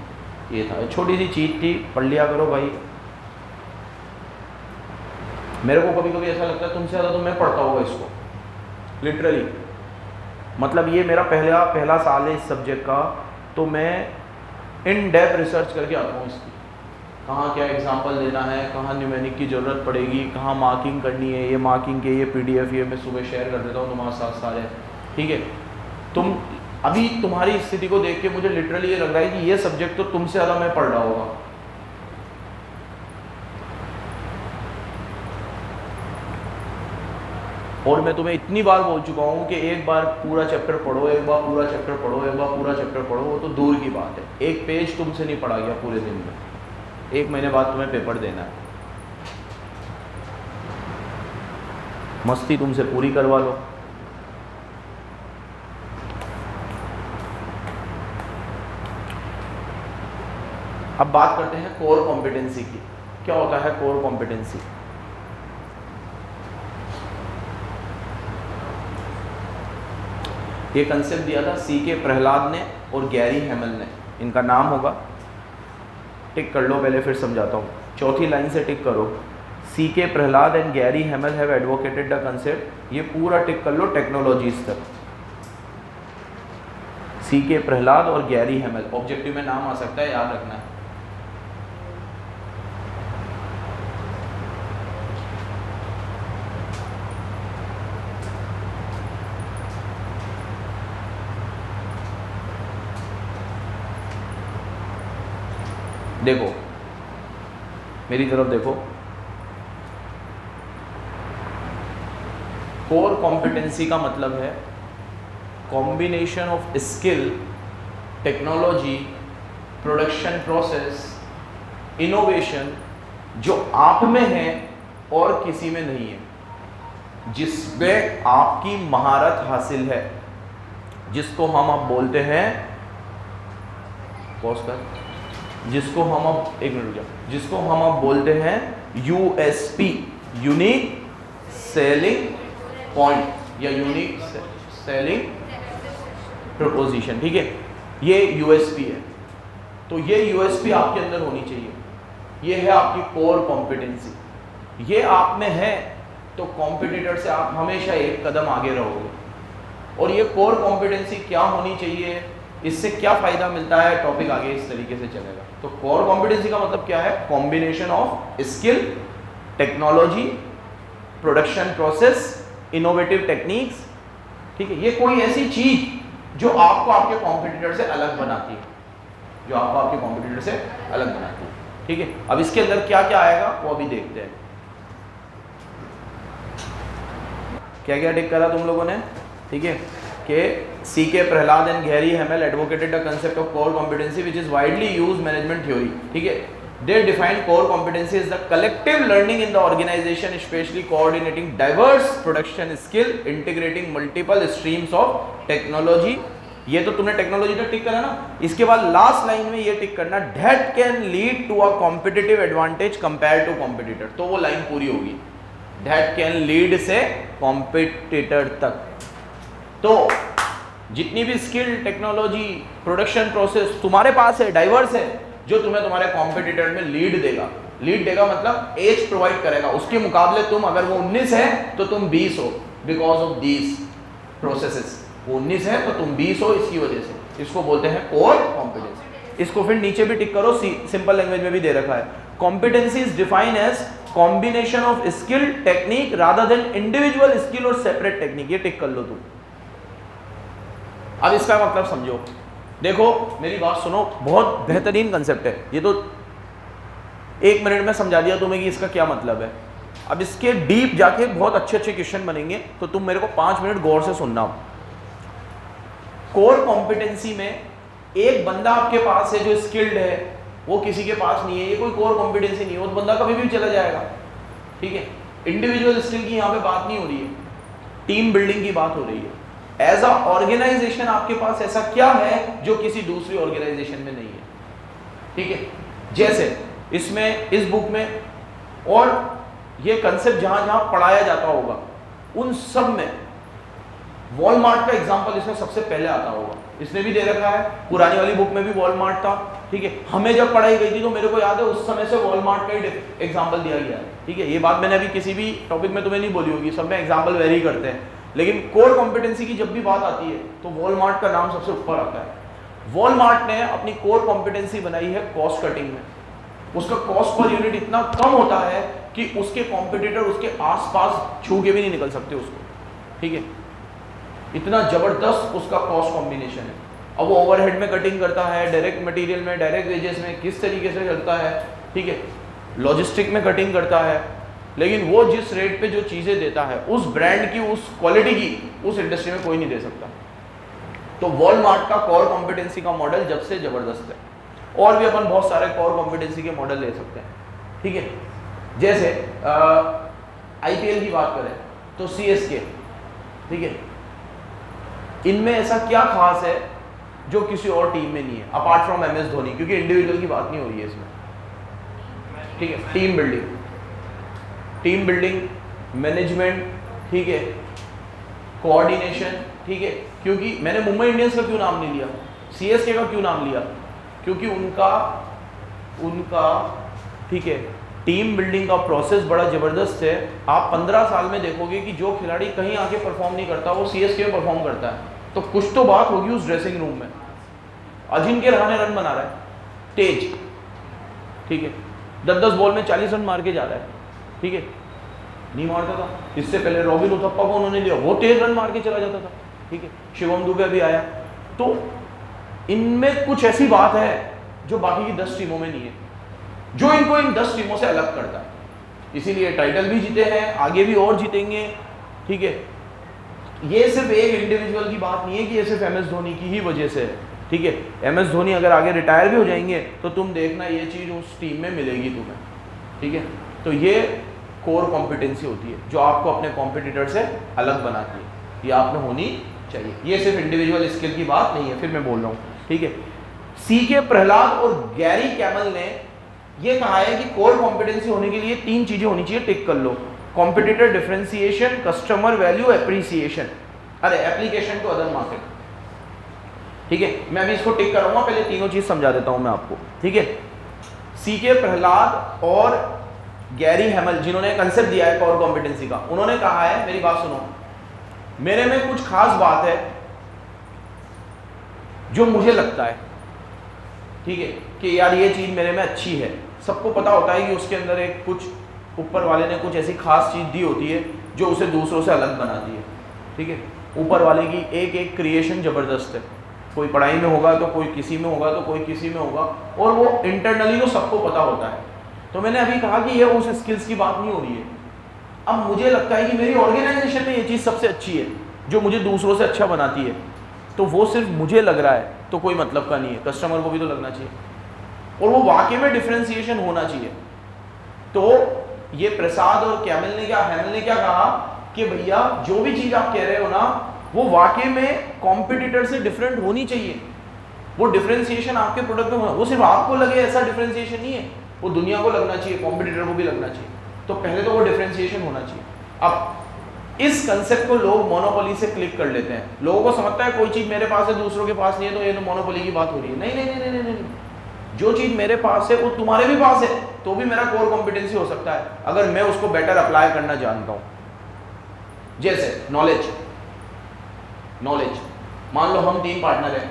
ये था, छोटी सी चीज़ थी, पढ़ लिया करो भाई। मेरे को कभी कभी ऐसा लगता है तुमसे ज़्यादा तो मैं पढ़ता होगा इसको, लिटरली। मतलब ये मेरा पहला साल है इस सब्जेक्ट का, तो मैं इन डेप्थ रिसर्च करके आता हूँ इसकी, कहाँ क्या एग्जांपल देना है, कहाँ न्यूमेरिक की ज़रूरत पड़ेगी, कहाँ मार्किंग करनी है। ये मार्किंग के ये PDF ये मैं सुबह शेयर कर देता हूँ तुम्हारे साथ सारे। ठीक है, तुम अभी तुम्हारी स्थिति को देख के मुझे लिटरली ये लग रहा है कि ये सब्जेक्ट तो तुमसे ज़्यादा मैं पढ़ रहा होगा। और मैं तुम्हें इतनी बार बोल चुका हूँ कि एक बार पूरा चैप्टर पढ़ो, एक बार पूरा चैप्टर पढ़ो, एक बार पूरा चैप्टर पढ़ो, वो तो दूर की बात है। एक पेज तुमसे नहीं पढ़ा गया पूरे दिन में, 1 महीने बाद तुम्हें पेपर देना है, मस्ती तुमसे पूरी करवा लो। अब बात करते हैं कोर कॉम्पिटेंसी की। क्या होता है कोर कॉम्पिटेंसी? ये कंसेप्ट दिया था CK प्रहलाद ने और गैरी हैमल ने, इनका नाम होगा, टिक कर लो पहले फिर समझाता हूँ। चौथी लाइन से टिक करो, CK Prahalad and Gary हैमल have advocated the concept. ये पूरा टिक कर लो टेक्नोलॉजीज तक। CK प्रहलाद और गैरी हैमल, ऑब्जेक्टिव में नाम आ सकता है, याद रखना है। देखो मेरी तरफ देखो, कोर कॉम्पिटेंसी का मतलब है combination of skill, technology, production process, innovation जो आप में है और किसी में नहीं है, जिसमें आपकी महारत हासिल है, जिसको हम अब बोलते हैं, पॉज कर, जिसको हम अब एक मिनट रुक जाओ, जिसको हम अब बोलते हैं USP, यूनिक सेलिंग पॉइंट या यूनिक सेलिंग प्रपोजिशन। ठीक है, ये USP है। तो ये USP आपके अंदर होनी चाहिए, ये है आपकी कोर कॉम्पिटेंसी। ये आप में है तो कॉम्पिटिटर से आप हमेशा एक कदम आगे रहोगे। और ये कोर कॉम्पिटेंसी क्या होनी चाहिए, इससे क्या फायदा मिलता है, टॉपिक आगे इस तरीके से चलेगा। तो कोर कॉम्पिटेंसी का मतलब क्या है, combination of skill, technology, production process, innovative techniques. ठीक है, ये कोई ऐसी चीज जो आपको आपके कॉम्पिटिटर से अलग बनाती है, जो आपको आपके कॉम्पिटिटर से अलग बनाती है। ठीक है, अब इसके अंदर क्या क्या आएगा वो अभी देखते हैं। क्या क्या टिक करा तुम लोगों ने? ठीक है, कि CK Prahalad and Gary Hamel advocated the concept of core competency which is widely used management theory. ठीक है, they define core competency is the collective learning in the organisation especially coordinating diverse production skill, integrating multiple streams of technology. ये तो तुमने technology का टिक करा ना, इसके बाद लास्ट लाइन में ये टिक करना, that can lead to a competitive advantage compare to competitor. तो वो लाइन पूरी होगी, दैट कैन लीड से कॉम्पिटिटर तक। तो जितनी भी स्किल, टेक्नोलॉजी, प्रोडक्शन प्रोसेस तुम्हारे पास है, डाइवर्स है, जो तुम्हें तुम्हारे कॉम्पिटिटर में लीड देगा। लीड देगा मतलब एज प्रोवाइड करेगा, उसके मुकाबले तुम अगर वो 19 है तो तुम 20 हो, बिकॉज ऑफ दीज प्रोसेसेस। वो 19 है तो तुम 20 हो इसकी वजह से। इसको बोलते हैं कोर कॉम्पिटेंसी। इसको फिर नीचे भी टिक करो, सिंपल लैंग्वेज में भी दे रखा है। Competency is defined as combination of skill technique rather than individual skill और सेपरेट टेक्निक। ये टिक कर लो तुम। अब इसका मतलब समझो, देखो मेरी बात सुनो, बहुत बेहतरीन कंसेप्ट है ये तो, 1 मिनट में समझा दिया तुम्हें कि इसका क्या मतलब है। अब इसके डीप जाके बहुत अच्छे अच्छे क्वेश्चन बनेंगे, तो तुम मेरे को 5 मिनट गौर से सुनना। कोर कॉम्पिटेंसी में एक बंदा आपके पास है जो स्किल्ड है, वो किसी के पास नहीं है, ये कोई कोर कॉम्पिटेंसी नहीं है, वो बंदा कभी भी चला जाएगा। ठीक है, इंडिविजुअल स्किल की यहाँ पे बात नहीं हो रही है, टीम बिल्डिंग की बात हो रही है। एज अ ऑर्गेनाइजेशन आपके पास ऐसा क्या है जो किसी दूसरी ऑर्गेनाइजेशन में नहीं है। ठीक है, जैसे इसमें इस बुक में और ये कंसेप्ट जहां जहां पढ़ाया जाता होगा उन सब में वॉलमार्ट का एग्जांपल इसमें सबसे पहले आता होगा। इसने भी दे रखा है, पुरानी वाली बुक में भी वॉलमार्ट था। ठीक है, हमें जब पढ़ाई गई थी तो मेरे को याद है उस समय से वॉलमार्ट का ही एग्जांपल दिया गया है। ठीक है, ये बात मैंने अभी किसी भी टॉपिक में तुम्हें नहीं बोली होगी, सब में एग्जांपल वेरी करते हैं, लेकिन कोर कॉम्पिटेंसी की जब भी बात आती है तो वॉलमार्ट का नाम सबसे ऊपर आता है। वॉलमार्ट ने अपनी कोर कॉम्पिटेंसी बनाई है कॉस्ट कटिंग में। उसका कॉस्ट पर यूनिट इतना कम होता है कि उसके कॉम्पिटिटर उसके आसपास छू के भी नहीं निकल सकते उसको। ठीक है, इतना जबरदस्त उसका कॉस्ट कॉम्बिनेशन है। अब वो ओवरहेड में कटिंग करता है, डायरेक्ट मटेरियल में, डायरेक्ट वेजेस में किस तरीके से करता है। ठीक है, लॉजिस्टिक में कटिंग करता है, लेकिन वो जिस रेट पे जो चीज़ें देता है उस ब्रांड की, उस क्वालिटी की उस इंडस्ट्री में कोई नहीं दे सकता। तो वॉलमार्ट का कोर कॉम्पिटेंसी का मॉडल जब से जबरदस्त है। और भी अपन बहुत सारे कोर कॉम्पिटेंसी के मॉडल ले सकते हैं। ठीक है, जैसे आईपीएल की बात करें तो सीएसके। ठीक है, इनमें ऐसा क्या खास है जो किसी और टीम में नहीं है अपार्ट फ्रॉम एमएस धोनी, क्योंकि इंडिविजुअल की बात नहीं हो रही है इसमें। ठीक है, टीम बिल्डिंग, मैनेजमेंट, ठीक है, कोऑर्डिनेशन। ठीक है, क्योंकि मैंने मुंबई इंडियंस का क्यों नाम नहीं लिया, सीएसके का क्यों नाम लिया, क्योंकि उनका ठीक है टीम बिल्डिंग का प्रोसेस बड़ा ज़बरदस्त है। आप 15 साल में देखोगे कि जो खिलाड़ी कहीं आके परफॉर्म नहीं करता वो सीएसके में परफॉर्म करता है। तो कुछ तो बात होगी उस ड्रेसिंग रूम में। अजिंक्य रहाणे रन बना रहा है तेज, ठीक है, 10-10 बॉल में 40 रन मार के जा रहा है। ठीक है, नहीं मारता था इससे पहले रॉबिन उथप्पा को उन्होंने लिया, वो तेज रन मार के चला जाता था। ठीक है, शिवम दुबे भी आया। तो इनमें कुछ ऐसी बात है जो बाकी की 10 टीमों में नहीं है, जो इनको इन 10 टीमों से अलग करता है। इसीलिए टाइटल भी जीते हैं, आगे भी और जीतेंगे। ठीक है, ये सिर्फ एक इंडिविजुअल की बात नहीं है कि ये सिर्फ एमएस धोनी की ही वजह से है। ठीक है, एमएस धोनी अगर आगे रिटायर भी हो जाएंगे तो तुम देखना ये चीज़ उस टीम में मिलेगी तुम्हें। ठीक है, तो ये कोर कॉम्पिटेंसी होती है जो आपको अपने कॉम्पिटिटर से अलग बनाती है, ये आपने होनी चाहिए। ये सिर्फ इंडिविजुअल स्किल की बात नहीं है, फिर मैं बोल रहा हूँ। ठीक है, सीके प्रहलाद और गैरी कैमल ने ये कहा है कि कोर कॉम्पिटेंसी होने के लिए 3 चीजें होनी चाहिए, टिक कर लो। Competitor differentiation, customer value, appreciation, अरे एप्लीकेशन टू अदर मार्केट। ठीक है, मैं अभी इसको टिक करूंगा, पहले तीनों चीज समझा देता हूं मैं आपको। ठीक है, सीके प्रहलाद और गैरी हैमल जिन्होंने कंसेप्ट दिया है कोर कॉम्पिटेंसी का, उन्होंने कहा है, मेरी बात सुनो, मेरे में कुछ खास बात है जो मुझे लगता है, ठीक है, कि यार ये चीज मेरे में अच्छी है। सबको पता होता है कि उसके अंदर एक कुछ ऊपर वाले ने कुछ ऐसी खास चीज दी होती है जो उसे दूसरों से अलग बनाती है। ठीक है, ऊपर वाले की एक एक क्रिएशन जबरदस्त है। कोई पढ़ाई में होगा तो कोई किसी में होगा तो कोई किसी में होगा, और वो इंटरनली तो सबको पता होता है। तो मैंने अभी कहा कि ये उस स्किल्स की बात नहीं हो रही है। अब मुझे लगता है कि मेरी ऑर्गेनाइजेशन में ये चीज़ सबसे अच्छी है जो मुझे दूसरों से अच्छा बनाती है, तो वो सिर्फ मुझे लग रहा है तो कोई मतलब का नहीं है, कस्टमर को भी तो लगना चाहिए, और वो वाकई में डिफरेंशिएशन होना चाहिए। तो ये प्रसाद और हैमल ने क्या कहा कि भैया जो भी चीज़ आप कह रहे हो ना, वो वाकई में कॉम्पिटिटर से डिफरेंट होनी चाहिए। वो डिफरेंशिएशन आपके प्रोडक्ट में होना, वो सिर्फ आपको लगे ऐसा डिफरेंशिएशन नहीं है, वो दुनिया को लगना चाहिए, कॉम्पिटिटर को भी लगना चाहिए। तो पहले तो वो डिफरेंशिएशन होना चाहिए। अब इस कंसेप्ट को लोग मोनोपोली से क्लिक कर लेते हैं। लोगों को समझता है कोई चीज़ मेरे पास है दूसरों के पास नहीं है तो ये तो मोनोपोली की बात हो रही है। नहीं नहीं नहीं नहीं नहीं, नहीं। जो चीज मेरे पास है वो तुम्हारे भी पास है, तो भी मेरा कोर कॉम्पिटेंसी हो सकता है अगर मैं उसको बेटर अप्लाई करना जानता हूं। जैसे नॉलेज, मान लो हम 3 पार्टनर हैं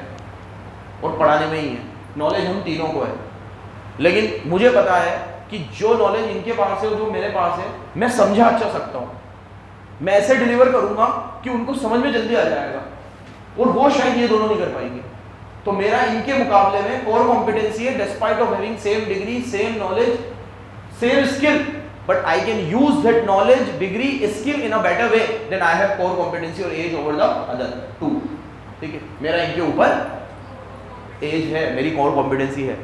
और पढ़ाने में ही है, नॉलेज हम तीनों को है, लेकिन मुझे पता है कि जो नॉलेज इनके पास है जो मेरे पास है मैं समझा अच्छा सकता हूं, मैं ऐसे डिलीवर करूंगा कि उनको समझ में जल्दी आ जाएगा, और वो शायद ये दोनों नहीं कर पाएंगे। तो मेरा इनके मुकाबले में कोर कॉम्पिटेंसी है, despite of having same degree, same knowledge, same skill, but I can use that knowledge, degree, skill in a better way, then I have core competency or edge over the other two। ठीक है, मेरा इनके ऊपर as है, मेरी core competency है।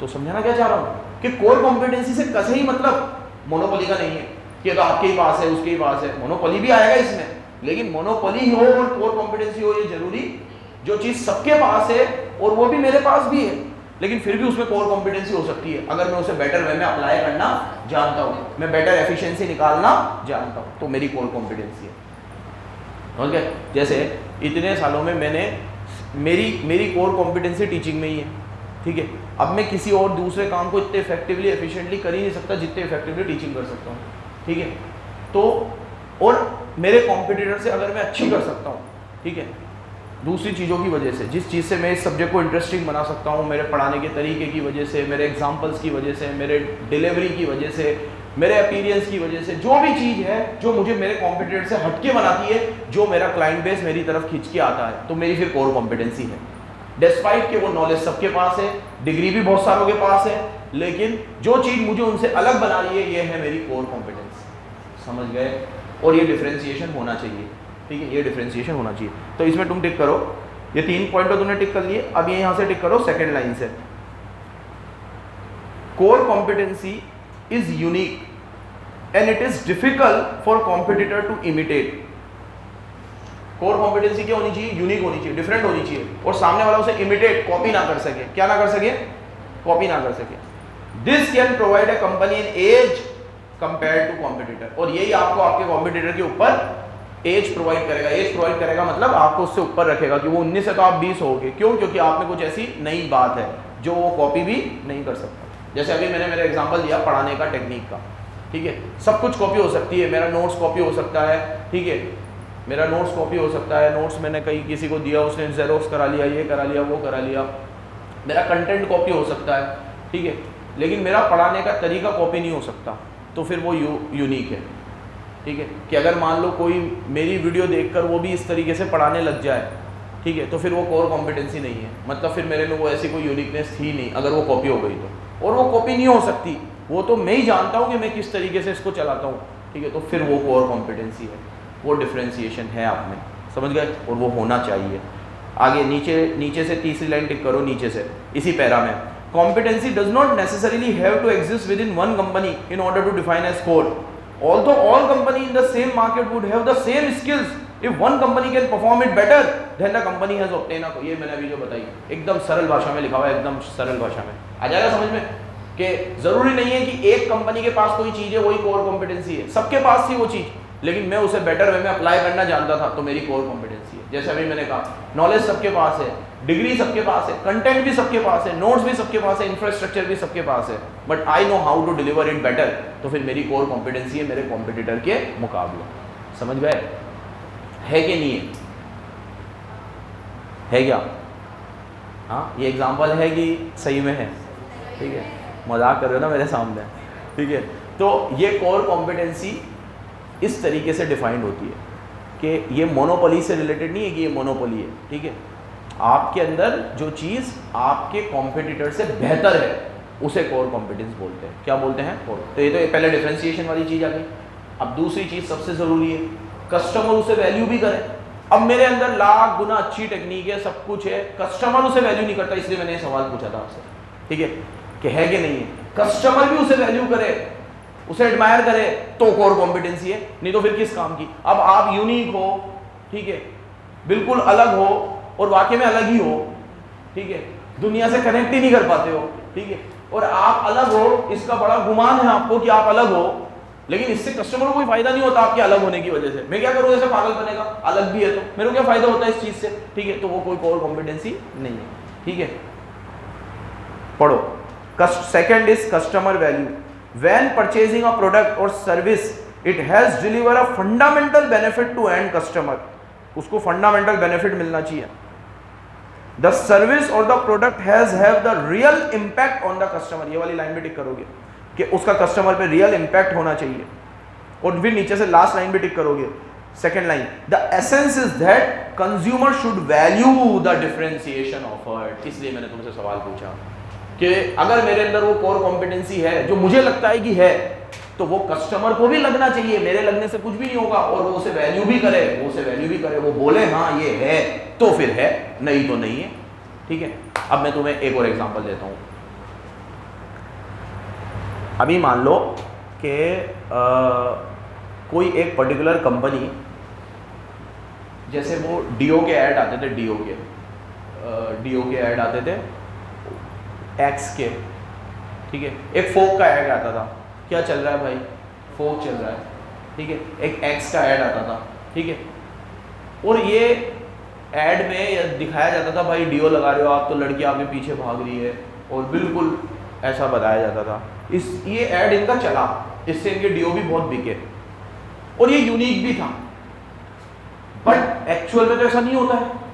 तो समझाना क्या चाह रहा हूं कि कोर कॉम्पिटेंसी से कसे ही मतलब मोनोपोली का नहीं है कि अगर आपके ही पास है उसके ही पास है, मोनोपोली भी आएगा इसमें, लेकिन मोनोपोली हो और कोर कॉम्पिटेंसी हो ये जरूरी, जो चीज सबके पास है और वो भी मेरे पास भी है, लेकिन फिर भी उसमें कोर कॉम्पिटेंसी हो सकती है अगर मैं उसे बेटर वे में अप्लाई करना जानता हूं, मैं बेटर एफिशिएंसी निकालना जानता हूं, तो मेरी कोर कॉम्पिटेंसी है। ओके, जैसे इतने सालों में मैंने मेरी कोर कॉम्पिटेंसी टीचिंग में ही है, ठीक है। अब मैं किसी और दूसरे काम को इतने इफेक्टिवली एफिशिएंटली कर ही नहीं सकता जितने इफेक्टिवली टीचिंग कर सकता हूँ, ठीक है। तो और मेरे कॉम्पिटिटर से अगर मैं अच्छी कर सकता हूँ, ठीक है, दूसरी चीज़ों की वजह से, जिस चीज़ से मैं इस सब्जेक्ट को इंटरेस्टिंग बना सकता हूँ, मेरे पढ़ाने के तरीके की वजह से, मेरे एग्जाम्पल्स की वजह से, मेरे डिलीवरी की वजह से, मेरे अपीयरेंस की वजह से, जो भी चीज़ है जो मुझे मेरे कॉम्पिटिटर से हटके बनाती है, जो मेरा क्लाइंट बेस मेरी तरफ खींच के आता है, तो मेरी फिर कोर कॉम्पिटेंसी है। डिस्पाइट कि वो नॉलेज सबके पास है, डिग्री भी बहुत सारों के पास है, लेकिन जो चीज़ मुझे उनसे अलग बना रही है ये है मेरी कोर कॉम्पिटेंसी। समझ गए? और ये डिफरेंशिएशन होना चाहिए, ठीक है, ये डिफरेंशिएशन होना चाहिए। तो इसमें तुम टिक करो, ये 3 पॉइंट तो तुमने टिक कर लिए, अब ये यहां से टिक करो सेकंड लाइन से। Core competency is unique and it is difficult for competitor to imitate. Core competency क्या होनी चाहिए? यूनिक होनी चाहिए, डिफरेंट होनी चाहिए, और सामने वाला उसे इमिटेट, कॉपी ना कर सके। क्या ना कर सके? कॉपी ना कर सके। This can provide a company an edge compare to competitor, और यही आपको आपके कॉम्पिटिटर के ऊपर एज प्रोवाइड करेगा। एज प्रोवाइड करेगा मतलब आपको उससे ऊपर रखेगा कि वो 19 से तो आप 20 होगे। क्यों? क्योंकि आप में कुछ ऐसी नई बात है जो वो कॉपी भी नहीं कर सकता। जैसे अभी मैंने मेरा एग्जांपल दिया पढ़ाने का, टेक्निक का, ठीक है, सब कुछ कॉपी हो सकती है। मेरा नोट्स कॉपी हो सकता है, ठीक है, मेरा नोट्स कॉपी हो सकता है, नोट्स मैंने कहीं किसी को दिया, उसने जेरोक्स करा लिया, ये करा लिया, वो करा लिया। मेरा कंटेंट कॉपी हो सकता है, ठीक है, लेकिन मेरा पढ़ाने का तरीका कॉपी नहीं हो सकता, तो फिर वो यूनिक है, ठीक है। कि अगर मान लो कोई मेरी वीडियो देखकर वो भी इस तरीके से पढ़ाने लग जाए, ठीक है, तो फिर वो कोर कॉम्पिटेंसी नहीं है, मतलब फिर मेरे में वो ऐसी कोई यूनिकनेस थी नहीं अगर वो कॉपी हो गई तो। और वो कॉपी नहीं हो सकती, वो तो मैं ही जानता हूँ कि मैं किस तरीके से इसको चलाता हूँ, ठीक है, तो फिर वो कोर कॉम्पिटेंसी है, वो डिफ्रेंसिएशन है आप में, समझ गए? और वो होना चाहिए। आगे नीचे से तीसरी लाइन टिक करो, नीचे से इसी पैरा में, competency does not necessarily have to exist within one company in order to define as core. Although all company in the same market would have the same skills, if one company can perform it better, then the company has obtained a, ये मैंने अभी जो बताई एकदम सरल भाषा में लिखा हुआ है, एकदम सरल भाषा में आ जाएगा समझ में, कि जरूरी नहीं है कि एक कंपनी के पास कोई चीज है वही कोर कॉम्पिटेंसी है, सबके पास थी वो चीज, लेकिन मैं उसे बेटर वे में अप्लाई करना जानता था, तो मेरी कोर कॉम्पिटेंसी है। जैसे अभी मैंने कहा, नॉलेज सबके पास है, डिग्री सबके पास है, कंटेंट भी सबके पास है, नोट्स भी सबके पास है, इंफ्रास्ट्रक्चर भी सबके पास है, but I know how to deliver it better, तो फिर मेरी कोर कॉम्पिटेंसी है मेरे कॉम्पिटिटर के मुकाबले। समझ गए? है कि नहीं है? है क्या? हाँ, ये एग्जाम्पल है कि सही में है? ठीक है, मजाक कर रहे हो ना मेरे सामने, ठीक है। तो ये कोर कॉम्पिटेंसी इस तरीके से डिफाइंड होती है कि ये मोनोपोली से रिलेटेड नहीं है कि ये मोनोपोली है, ठीक है। आपके अंदर जो चीज़ आपके कॉम्पिटिटर से बेहतर है उसे कोर कॉम्पिटेंस बोलते हैं। क्या बोलते हैं? कोर। तो ये तो पहले डिफरेंशिएशन वाली चीज़ आ गई। अब दूसरी चीज़ सबसे ज़रूरी है, कस्टमर उसे वैल्यू भी करे। अब मेरे अंदर लाख गुना अच्छी टेक्निक है, सब कुछ है, कस्टमर उसे वैल्यू नहीं करता, इसलिए मैंने ये सवाल पूछा था आपसे, ठीक है, कि है कि नहीं है? कस्टमर भी उसे वैल्यू करे, उसे एडमायर करे, तो कोर कॉम्पिटेंसी है, नहीं तो फिर किस काम की? अब आप यूनिक हो, ठीक है, बिल्कुल अलग हो, और वाकई में अलग ही हो, ठीक है, दुनिया से कनेक्ट ही नहीं कर पाते हो, ठीक है, और आप अलग हो, इसका बड़ा गुमान है आपको कि आप अलग हो, लेकिन इससे कस्टमर को कोई फायदा नहीं होता आपके अलग होने की वजह से। मैं क्या करूँ जैसे पागल बनेगा, अलग भी है तो मेरे को क्या फायदा होता है इस चीज से, ठीक है, तो वो कोई कोर कॉम्पिटेंसी नहीं है, ठीक है। पढ़ो। Second is customer value. When purchasing a product और service it has deliver a fundamental benefit to end customer, उसको फंडामेंटल बेनिफिट मिलना चाहिए। द सर्विस और the product has have the real impact on the customer, ये वाली line में टिक करोगे कि उसका कस्टमर पे रियल इंपैक्ट होना चाहिए। और फिर नीचे से लास्ट लाइन भी टिक करोगे, second line, the essence is that consumer should value the differentiation offered. इसलिए मैंने तुमसे सवाल पूछा कि अगर मेरे अंदर वो कोर कॉम्पिटेंसी है जो मुझे लगता है कि है, तो वो कस्टमर को भी लगना चाहिए, मेरे लगने से कुछ भी नहीं होगा, और वो उसे वैल्यू भी करे, वो बोले हाँ ये है तो फिर है, नहीं तो नहीं है। ठीक है, अब मैं तुम्हें एक और एग्जांपल देता हूं। अभी मान लो कि कोई एक पर्टिकुलर कंपनी, जैसे वो डीओ के ऐड आते थे, डीओ के ऐड आते थे एक्स के, ठीक है, एक फोक का ऐड आता था, क्या चल रहा है भाई, फोक चल रहा है, ठीक है, एक एक्स का ऐड आता था, ठीक है, और ये ऐड में दिखाया जाता था भाई डीओ लगा रहे हो आप तो लड़की आपके पीछे भाग रही है, और बिल्कुल ऐसा बताया जाता था। ये ऐड इनका चला, इससे इनके डीओ भी बहुत बिके और ये यूनिक भी था, बट एक्चुअल में तो ऐसा नहीं होता है।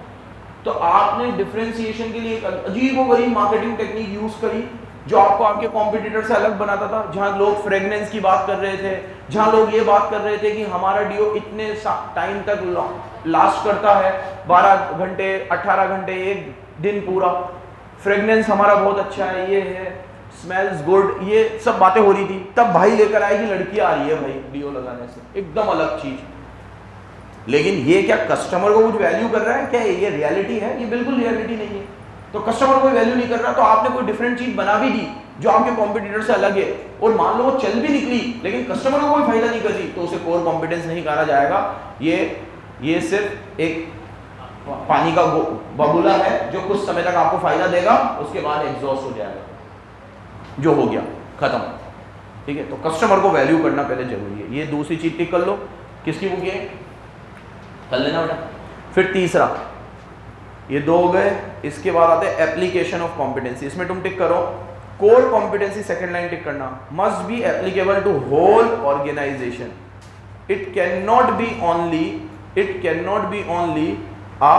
तो आपने डिफरेंशिएशन के लिए एक अजीबोगरीब मार्केटिंग टेक्निक यूज करी जो आपको आपके कॉम्पिटिटर से अलग बनाता था। जहां लोग फ्रेग्रेंस की बात कर रहे थे, जहां लोग ये बात कर रहे थे कि हमारा डीओ इतने टाइम तक लास्ट करता है, 12 घंटे 18 घंटे, एक दिन पूरा, फ्रेग्रेंस हमारा बहुत अच्छा है, ये है, स्मेल्स गुड, ये सब बातें हो रही थी। तब भाई लेकर आए कि लड़की आ रही है भाई डीओ लगाने से, एकदम अलग चीज। लेकिन ये क्या कस्टमर को कुछ वैल्यू कर रहा है? क्या ये रियलिटी है? ये बिल्कुल रियलिटी नहीं है। तो कस्टमर कोई वैल्यू नहीं कर रहा, तो आपने कोई डिफरेंट चीज बना भी दी जो आपके कॉम्पिटिटर से अलग है, और मान लो वो चल भी निकली लेकिन कस्टमर को कोई फायदा नहीं कर रही, तो उसे कोर कॉम्पिटेंस नहीं कहा जाएगा। ये सिर्फ एक पानी का बबूला है जो कुछ समय तक आपको फायदा देगा, उसके बाद एग्जॉस्ट हो जाएगा, जो हो गया खत्म। ठीक है, तो कस्टमर को वैल्यू करना पहले जरूरी है। ये दूसरी चीज टिक कर लो, किसकी बुक है, कर लेना बेटा। फिर तीसरा, ये दो हो गए, इसके बाद आते हैं एप्लीकेशन ऑफ कॉम्पिटेंसी। इसमें तुम टिक करो core competency, second line tick करना, must be applicable to whole organisation. It can not be only a,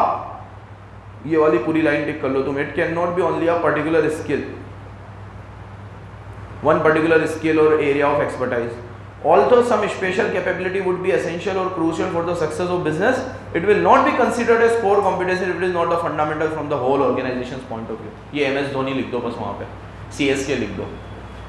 ये वाली पूरी लाइन टिक कर लो तुम, it can not be only a particular skill, one particular skill or area of expertise. Although some special capability would be essential or crucial for the success of business, it will not be considered as core competency if it is not the fundamental from the whole organization's point of view. ये MS Dhoni लिख दो बस, वहाँ पे CSK लिख दो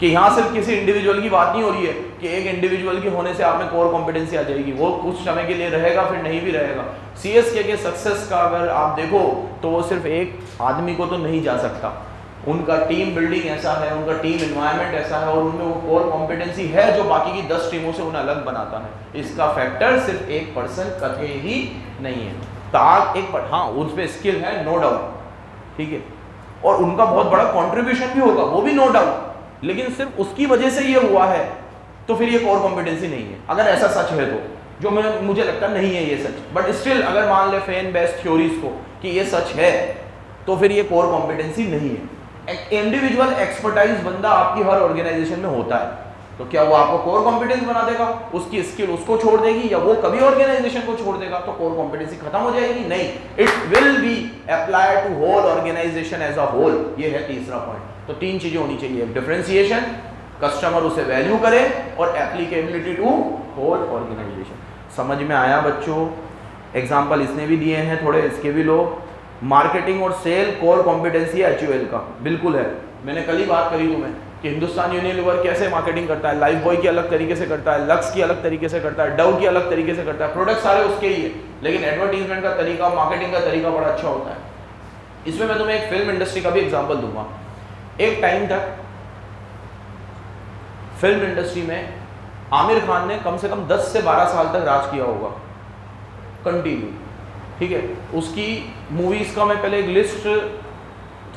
कि यहाँ सिर्फ किसी इंडिविजुअल की बात नहीं हो रही है कि एक इंडिविजुअल के होने से आप में कोर कॉम्पिटेंसी आ जाएगी, वो कुछ समय के लिए रहेगा फिर नहीं भी रहेगा। CSK के सक्सेस का अगर आप देखो तो वो सिर्फ एक आदमी को तो नहीं जा सकता, उनका टीम बिल्डिंग ऐसा है, उनका टीम एनवायरनमेंट ऐसा है, और उनमें वो कोर कॉम्पिटेंसी है जो बाकी की 10 टीमों से उन्हें अलग बनाता है। इसका फैक्टर सिर्फ एक पर्सन कथे ही नहीं है। ताक एक हाँ उस पर स्किल है, नो डाउट, ठीक है, और उनका बहुत बड़ा कंट्रीब्यूशन भी होगा, वो भी नो डाउट, लेकिन सिर्फ उसकी वजह से ये हुआ है तो फिर ये कोर कॉम्पिटेंसी नहीं है। अगर ऐसा सच है तो, जो मुझे लगता नहीं है ये सच, बट स्टिल अगर मान ले फेन बेस्ड थ्योरीज को कि ये सच है तो फिर ये कोर कॉम्पिटेंसी नहीं है। इंडिविजुअल एक्सपर्टाइज बंदा आपकी हर ऑर्गेनाइजेशन में होता है, तो क्या वो आपको कोर कॉम्पिटेंस बना देगा? उसकी स्किल उसको छोड़ देगी या वो कभी ऑर्गेनाइजेशन को छोड़ देगा तो कोर कॉम्पिटेंसी खत्म हो जाएगी? नहीं, it will be applied to whole organisation as a whole. ये है तीसरा पॉइंट। तो तीन चीजें होनी चाहिए, डिफरेंशिएशन, कस्टमर उसे वैल्यू करे, और एप्लीकेबिलिटी टू होल ऑर्गेनाइजेशन। समझ में आया बच्चों? एग्जाम्पल इसने भी दिए हैं थोड़े, इसके भी लो। मार्केटिंग और सेल कोर कॉम्पिटेंसी है HUL का, बिल्कुल है। मैंने कल ही बात करी तुम्हें कि हिंदुस्तान यूनिलीवर कैसे मार्केटिंग करता है, लाइफ बॉय की अलग तरीके से करता है, लक्स की अलग तरीके से करता है, डव की अलग तरीके से करता है, प्रोडक्ट सारे उसके ही है, लेकिन एडवर्टीजमेंट का तरीका, मार्केटिंग का तरीका बड़ा अच्छा होता है। इसमें मैं तुम्हें एक फिल्म इंडस्ट्री का भी एग्जाम्पल दूंगा। एक टाइम तक फिल्म इंडस्ट्री में आमिर खान ने कम से कम 10 से 12 साल तक राज किया होगा कंटिन्यू, ठीक है। उसकी मूवीज का मैं पहले एक लिस्ट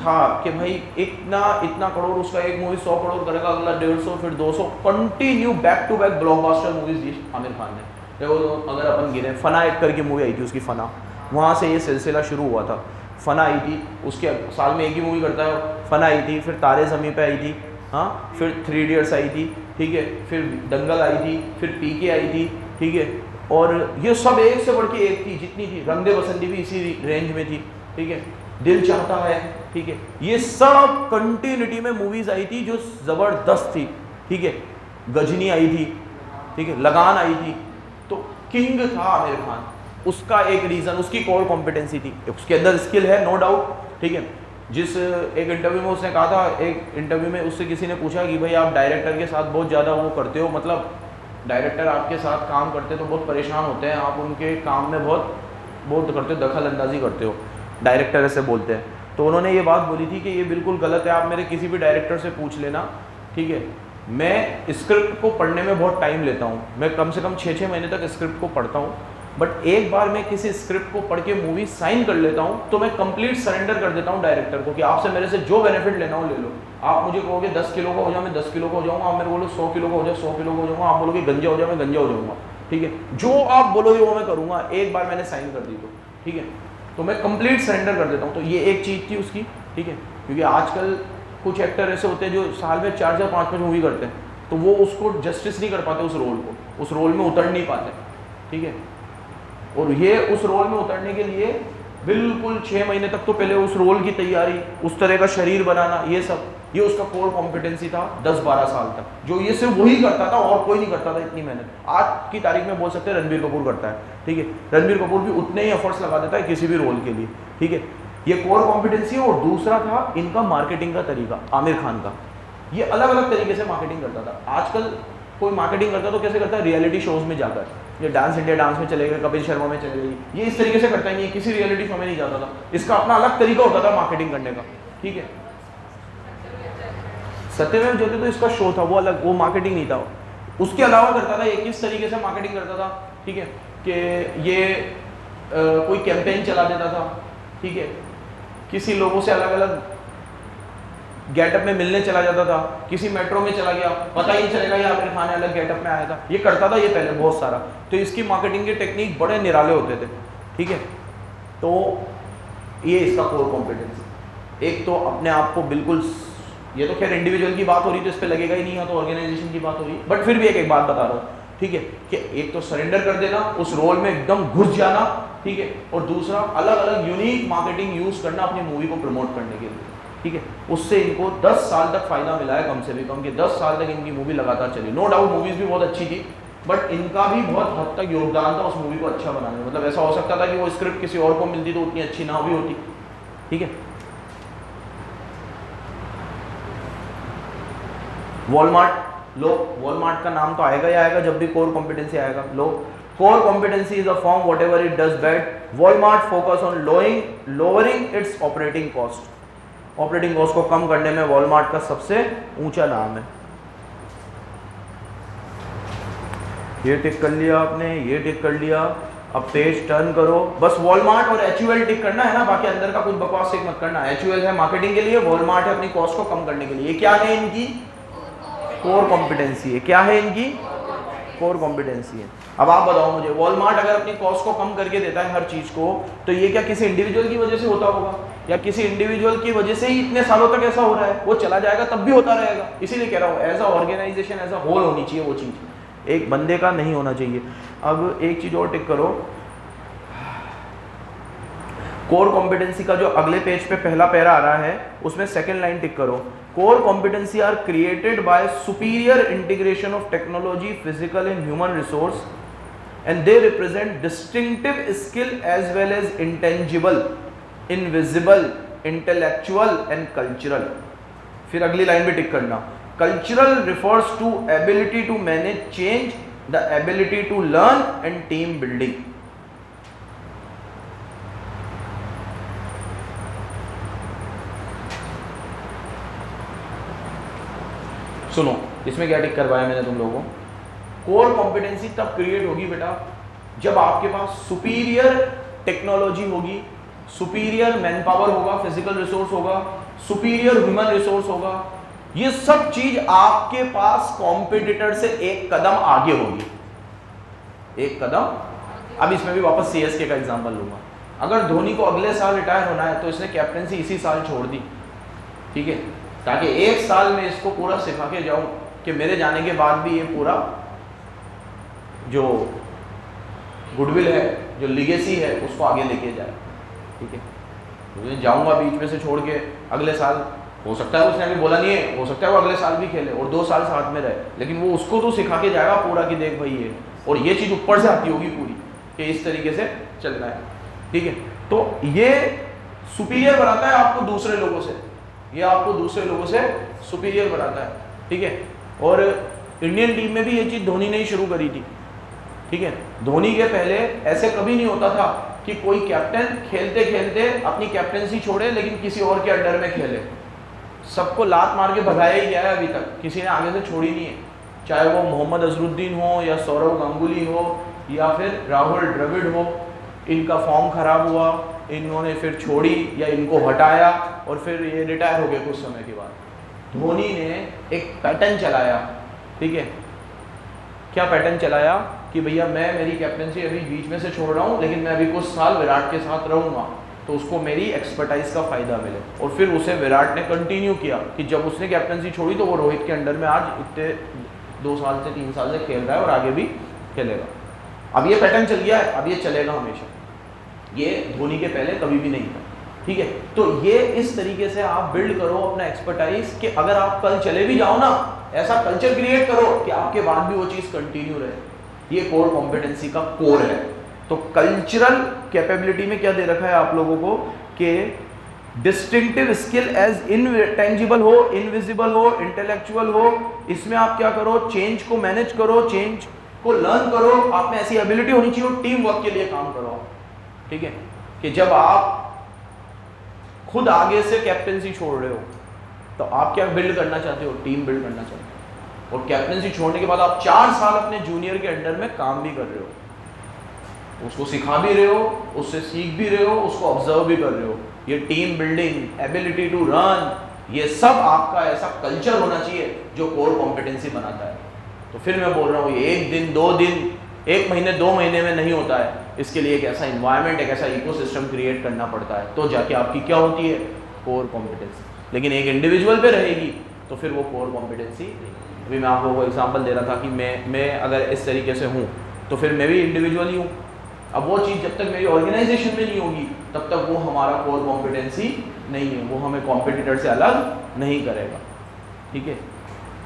था कि भाई इतना करोड़, उसका एक मूवी 100 करोड़ करेगा, अगला 150, फिर 200, continue back to back blockbuster movies दी आमिर खान ने। देखो अगर अपन गिने, फना एक करके मूवी आई थी उसकी, फना, वहाँ से ये सिलसिला शुरू हुआ था। फना आई थी, उसके साल में एक ही मूवी करता है, फना आई थी, फिर तारे ज़मीं पे आई थी, हाँ, फिर 3 इडियट्स आई थी, ठीक है, फिर दंगल आई थी, फिर पीके आई थी, ठीक है, और ये सब एक से बढ़ के एक थी, जितनी थी, रंग दे बसंती भी इसी रेंज में थी, ठीक है, दिल चाहता है, ठीक है, ये सब कंटिन्यूटी में मूवीज आई थी जो जबरदस्त थी, ठीक है, गजनी आई थी, ठीक है, लगान आई थी, तो किंग था आमिर खान। उसका एक रीजन, उसकी कोर कॉम्पिटेंसी थी, उसके अंदर स्किल है नो डाउट, ठीक है। जिस एक इंटरव्यू में उसने कहा था, एक इंटरव्यू में उससे किसी ने पूछा कि भाई आप डायरेक्टर के साथ बहुत ज़्यादा वो करते हो, मतलब डायरेक्टर आपके साथ काम करते तो बहुत परेशान होते हैं, आप उनके काम में बहुत करते हो, दखल अंदाजी करते हो, डायरेक्टर ऐसे बोलते हैं। तो उन्होंने ये बात बोली थी कि ये बिल्कुल गलत है, आप मेरे किसी भी डायरेक्टर से पूछ लेना, ठीक है, मैं स्क्रिप्ट को पढ़ने में बहुत टाइम लेता हूँ, मैं कम से कम 6-6 महीने तक स्क्रिप्ट को पढ़ता हूँ, बट एक बार मैं किसी स्क्रिप्ट को पढ़ के मूवी साइन कर लेता हूँ तो मैं कंप्लीट सरेंडर कर देता हूँ डायरेक्टर को कि आपसे मेरे से जो बेनिफिट लेना हो ले लो। आप मुझे कहोगे 10 किलो का हो जाओ, मैं 10 किलो का हो जाऊँगा, आप मेरे बोलो 100 किलो का हो जाए 100 किलो का हो जाऊँगा, आप बोलोगे गंजा हो जाए, मैं गंजा हो जाऊँगा, ठीक है, जो आप बोलोगे वो मैं करूँगा, एक बार मैंने साइन कर दी तो, ठीक है, तो मैं कंप्लीट सरेंडर कर देता हूँ। तो ये एक चीज़ थी उसकी, ठीक है, क्योंकि आजकल कुछ एक्टर ऐसे होते हैं जो साल में 4-4 5-5 मूवी करते हैं, तो वो उसको जस्टिस नहीं कर पाते, उस रोल को, उस रोल में उतर नहीं पाते, ठीक है, और ये उस रोल में उतरने के लिए बिल्कुल 6 महीने तक तो पहले उस रोल की तैयारी, उस तरह का शरीर बनाना, ये सब, ये उसका कोर कॉम्पिटेंसी था 10-12 साल तक, जो ये सिर्फ वही करता था और कोई नहीं करता था इतनी मेहनत। आज की तारीख में बोल सकते हैं रणबीर कपूर करता है, ठीक है, रणबीर कपूर भी उतने ही एफर्ट्स लगा देता है किसी भी रोल के लिए, ठीक है, ये कोर कॉम्पिटेंसी है। और दूसरा था इनका मार्केटिंग का तरीका, आमिर खान का, ये अलग अलग तरीके से मार्केटिंग करता था। आजकल कोई मार्केटिंग करता तो कैसे करता है, रियलिटी शोज में जाकर, ये डांस इंडिया डांस में चले गए, कपिल शर्मा में चले गई, ये इस तरीके से करता ही नहीं, किसी रियलिटी शो में नहीं जाता था, इसका अपना अलग तरीका होता था मार्केटिंग करने का, ठीक है। सत्यमेव जयते तो इसका शो था, वो अलग, वो मार्केटिंग नहीं था। उसके अलावा करता था ये किस तरीके से मार्केटिंग करता था, ठीक है, कि ये कोई कैंपेन चला देता था, ठीक है, किसी लोगों से अलग अलग गेटअप में मिलने चला जाता था, किसी मेट्रो में चला गया, पता ही नहीं चलेगा ये आमिर खान अलग गेटअप में आया था, ये करता था ये पहले बहुत सारा। तो इसकी मार्केटिंग के टेक्निक बड़े निराले होते थे, ठीक है। तो ये इसका कोर कॉम्पिटेंसी, एक तो अपने आप को बिल्कुल, ये तो खैर इंडिविजुअल की बात हो रही तो इस पर लगेगा ही नहीं, है तो ऑर्गेनाइजेशन की बात हो रही है, बट फिर भी एक बात बता रहा हूँ, ठीक है, कि एक तो सरेंडर कर देना, उस रोल में एकदम घुस जाना, ठीक है, और दूसरा अलग अलग यूनिक मार्केटिंग यूज करना अपनी मूवी को प्रमोट करने के लिए, ठीक है। उससे इनको 10 साल तक फायदा मिला है कम से भी कम, कि 10 साल तक इनकी मूवी लगातार चली। नो डाउट मूवीज भी बहुत अच्छी थी, बट इनका भी बहुत हद तक योगदान था उस मूवी को अच्छा बनाने में। मतलब ऐसा हो सकता था कि वो स्क्रिप्ट किसी और को मिलती तो उतनी अच्छी ना भी होती, ठीक है। वॉलमार्ट, लो, वॉलमार्ट का नाम तो आएगा ही आएगा जब भी कोर कॉम्पिटेंसी आएगा। लो, core competency is a form whatever it does best. Walmart focus on lowering its operating cost. Operating cost को कम करने में वॉलमार्ट का सबसे ऊंचा नाम है। ये टिक कर लिया आपने, ये टिक कर लिया। अब पेज टर्न करो, बस वॉलमार्ट और एचयूएल टिक करना है ना, बाकी अंदर का कुछ बकवास टिक मत करना। एचयूएल है मार्केटिंग के लिए, वॉलमार्ट है अपनी कॉस्ट को कम करने के लिए। ये क्या है? इनकी कोर कॉम्पिटेंसी है। क्या है इनकी? कोर कॉम्पिटेंसी है। अब आप बताओ मुझे, वॉलमार्ट अगर अपनी कॉस्ट को कम करके देता है हर चीज को, तो ये क्या किसी इंडिविजुअल की वजह से होता होगा, या किसी इंडिविजुअल की वजह से ही इतने सालों तक ऐसा हो रहा है? वो चला जाएगा तब भी होता रहेगा। इसीलिए कह रहा हूँ as a organisation, as a whole होनी चाहिए वो चीज, एक बंदे का नहीं होना चाहिए। अब एक चीज और टिक करो, कोर कॉम्पिटेंसी का जो अगले पेज पे पहला पैरा आ रहा है उसमें सेकंड लाइन टिक करो। Core competency are created by superior integration of technology, physical and human resource, and they represent distinctive skill as well as intangible, invisible, intellectual and cultural. फिर अगली line पे tick करना, cultural refers to ability to manage change, the ability to learn and team building. सुनो, इसमें क्या टिक करवाया मैंने तुम लोगों को? कोर कॉम्पिटेंसी तब क्रिएट होगी बेटा जब आपके पास सुपीरियर टेक्नोलॉजी होगी, सुपीरियर मैन पावर होगा, फिजिकल रिसोर्स होगा, सुपीरियर ह्यूमन रिसोर्स होगा। ये सब चीज आपके पास कॉम्पिटिटर से एक कदम आगे होगी, एक कदम। अब इसमें भी वापस सीएसके का एग्जांपल लूंगा। अगर धोनी को अगले साल रिटायर होना है तो इसने कैप्टनसी इसी साल छोड़ दी, ठीक है, ताकि एक साल में इसको पूरा सिखा के जाऊं कि मेरे जाने के बाद भी ये पूरा जो गुडविल है, जो लिगेसी है, उसको आगे लेके जाए, ठीक है। तो जाऊंगा बीच में से छोड़ के अगले साल, हो सकता है उसने अभी बोला नहीं है, हो सकता है वो अगले साल भी खेले और 2 साल साथ में रहे, लेकिन वो उसको तो सिखा के जाएगा पूरा कि देख भाई ये, और ये चीज़ ऊपर से आती होगी पूरी कि इस तरीके से चलना है, ठीक है। तो ये सुपीरियर बनाता है आपको दूसरे लोगों से, ये आपको दूसरे लोगों से सुपीरियर बनाता है, ठीक है। और इंडियन टीम में भी ये चीज़ धोनी ने ही शुरू करी थी, ठीक है। धोनी के पहले ऐसे कभी नहीं होता था कि कोई कैप्टन खेलते खेलते अपनी कैप्टनसी छोड़े लेकिन किसी और के अंडर में खेले। सबको लात मार के भगाया ही गया है, अभी तक किसी ने आगे से छोड़ी नहीं है, चाहे वो मोहम्मद अजरुद्दीन हो या सौरव गांगुली हो या फिर राहुल द्रविड़ हो। इनका फॉर्म खराब हुआ, इन्होंने फिर छोड़ी या इनको हटाया और फिर ये रिटायर हो गए कुछ समय के बाद। धोनी ने एक पैटर्न चलाया, ठीक है। क्या पैटर्न चलाया कि भैया मैं मेरी कैप्टनसी अभी बीच में से छोड़ रहा हूँ, लेकिन मैं अभी कुछ साल विराट के साथ रहूँगा तो उसको मेरी एक्सपर्टाइज का फ़ायदा मिले। और फिर उसे विराट ने कंटिन्यू किया कि जब उसने कैप्टनसी छोड़ी तो वो रोहित के अंडर में आज इतने 2 साल से 3 साल से खेल रहा है और आगे भी खेलेगा। अब ये पैटर्न चल गया है, अब ये चलेगा हमेशा, ये धोनी के पहले कभी भी नहीं था, ठीक है। तो ये इस तरीके से आप बिल्ड करो अपना एक्सपर्टाइज कि अगर आप कल चले भी जाओ ना, ऐसा कल्चर क्रिएट करो कि आपके बाद भी वो चीज़ कंटिन्यू रहे। ये कोर कॉम्पिटेंसी का कोर है। तो कल्चरल कैपेबिलिटी में क्या दे रखा है आप लोगों को कि डिस्टिंक्टिव स्किल एज इनटेंजिबल हो, इनविजिबल हो, इंटेलेक्चुअल हो, इसमें आप क्या करो, चेंज को मैनेज करो, चेंज को लर्न करो, आप में ऐसी एबिलिटी होनी चाहिए, टीम वर्क के लिए काम करो, ठीक है। कि जब आप खुद आगे से कैप्टनसी छोड़ रहे हो तो आप क्या बिल्ड करना चाहते हो, टीम बिल्ड करना चाहते हो। और कैप्टनसी छोड़ने के बाद आप 4 साल अपने जूनियर के अंडर में काम भी कर रहे हो, उसको सिखा भी रहे हो, उससे सीख भी रहे हो, उसको ऑब्जर्व भी कर रहे हो। ये team building, ability to run, ये सब आपका ऐसा कल्चर होना चाहिए जो कोर कॉम्पिटेंसी बनाता है। तो फिर मैं बोल रहा हूँ ये 1 दिन 2 दिन 1 महीने 2 महीने में नहीं होता है, इसके लिए एक ऐसा इन्वायरमेंट, एक ऐसा इकोसिस्टम क्रिएट करना पड़ता है, तो जाके आपकी क्या होती है, कोर कॉम्पिटेंसी। लेकिन एक इंडिविजुअल पे रहेगी तो फिर वो कोर कॉम्पिटेंसी। अभी मैं आप लोगों को एग्जांपल दे रहा था कि मैं अगर इस तरीके से हूँ तो फिर मैं भी इंडिविजुअल ही हूँ। अब वो चीज़ जब तक मेरी ऑर्गेनाइजेशन में नहीं होगी तब तक वो हमारा कोर कॉम्पिटेंसी नहीं है, वो हमें कॉम्पिटिटर से अलग नहीं करेगा, ठीक है।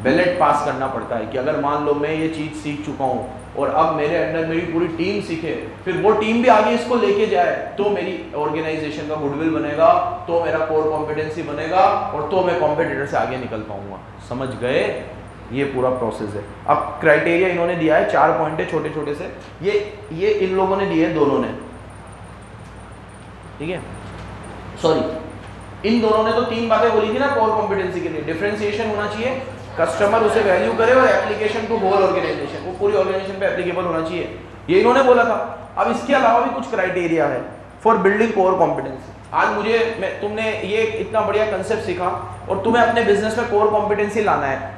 बैलेट पास करना पड़ता है कि अगर मान लो मैं ये चीज़ सीख चुका हूँ और अब मेरे अंडर मेरी पूरी टीम सीखे, फिर वो टीम भी आगे इसको लेके जाए तो मेरी ऑर्गेनाइजेशन का गुडविल बनेगा, तो मेरा कोर कॉम्पिटेंसी बनेगा और तो मैं कॉम्पिटिटर से आगे निकल पाऊंगा। समझ गए? ये पूरा प्रोसेस है। अब क्राइटेरिया इन्होंने दिया है, 4 पॉइंट है छोटे छोटे से, ये इन लोगों ने दिए, दोनों ने, ठीक है, सॉरी इन दोनों ने तो 3 बातें बोली थी ना कोर कॉम्पिटेंसी के लिए। डिफरेंशिएशन होना चाहिए, कस्टमर उसे वैल्यू करे, और एप्लीकेशन टू होल ऑर्गेनाइजेशन, वो पूरी ऑर्गेनाइजेशन पे एप्लीकेबल होना चाहिए, ये इन्होंने बोला था। अब इसके अलावा भी कुछ क्राइटेरिया है फॉर बिल्डिंग कोर कॉम्पिटेंसी। आज तुमने ये इतना बढ़िया कंसेप्ट सीखा और तुम्हें अपने बिजनेस में कोर कॉम्पिटेंसी लाना है,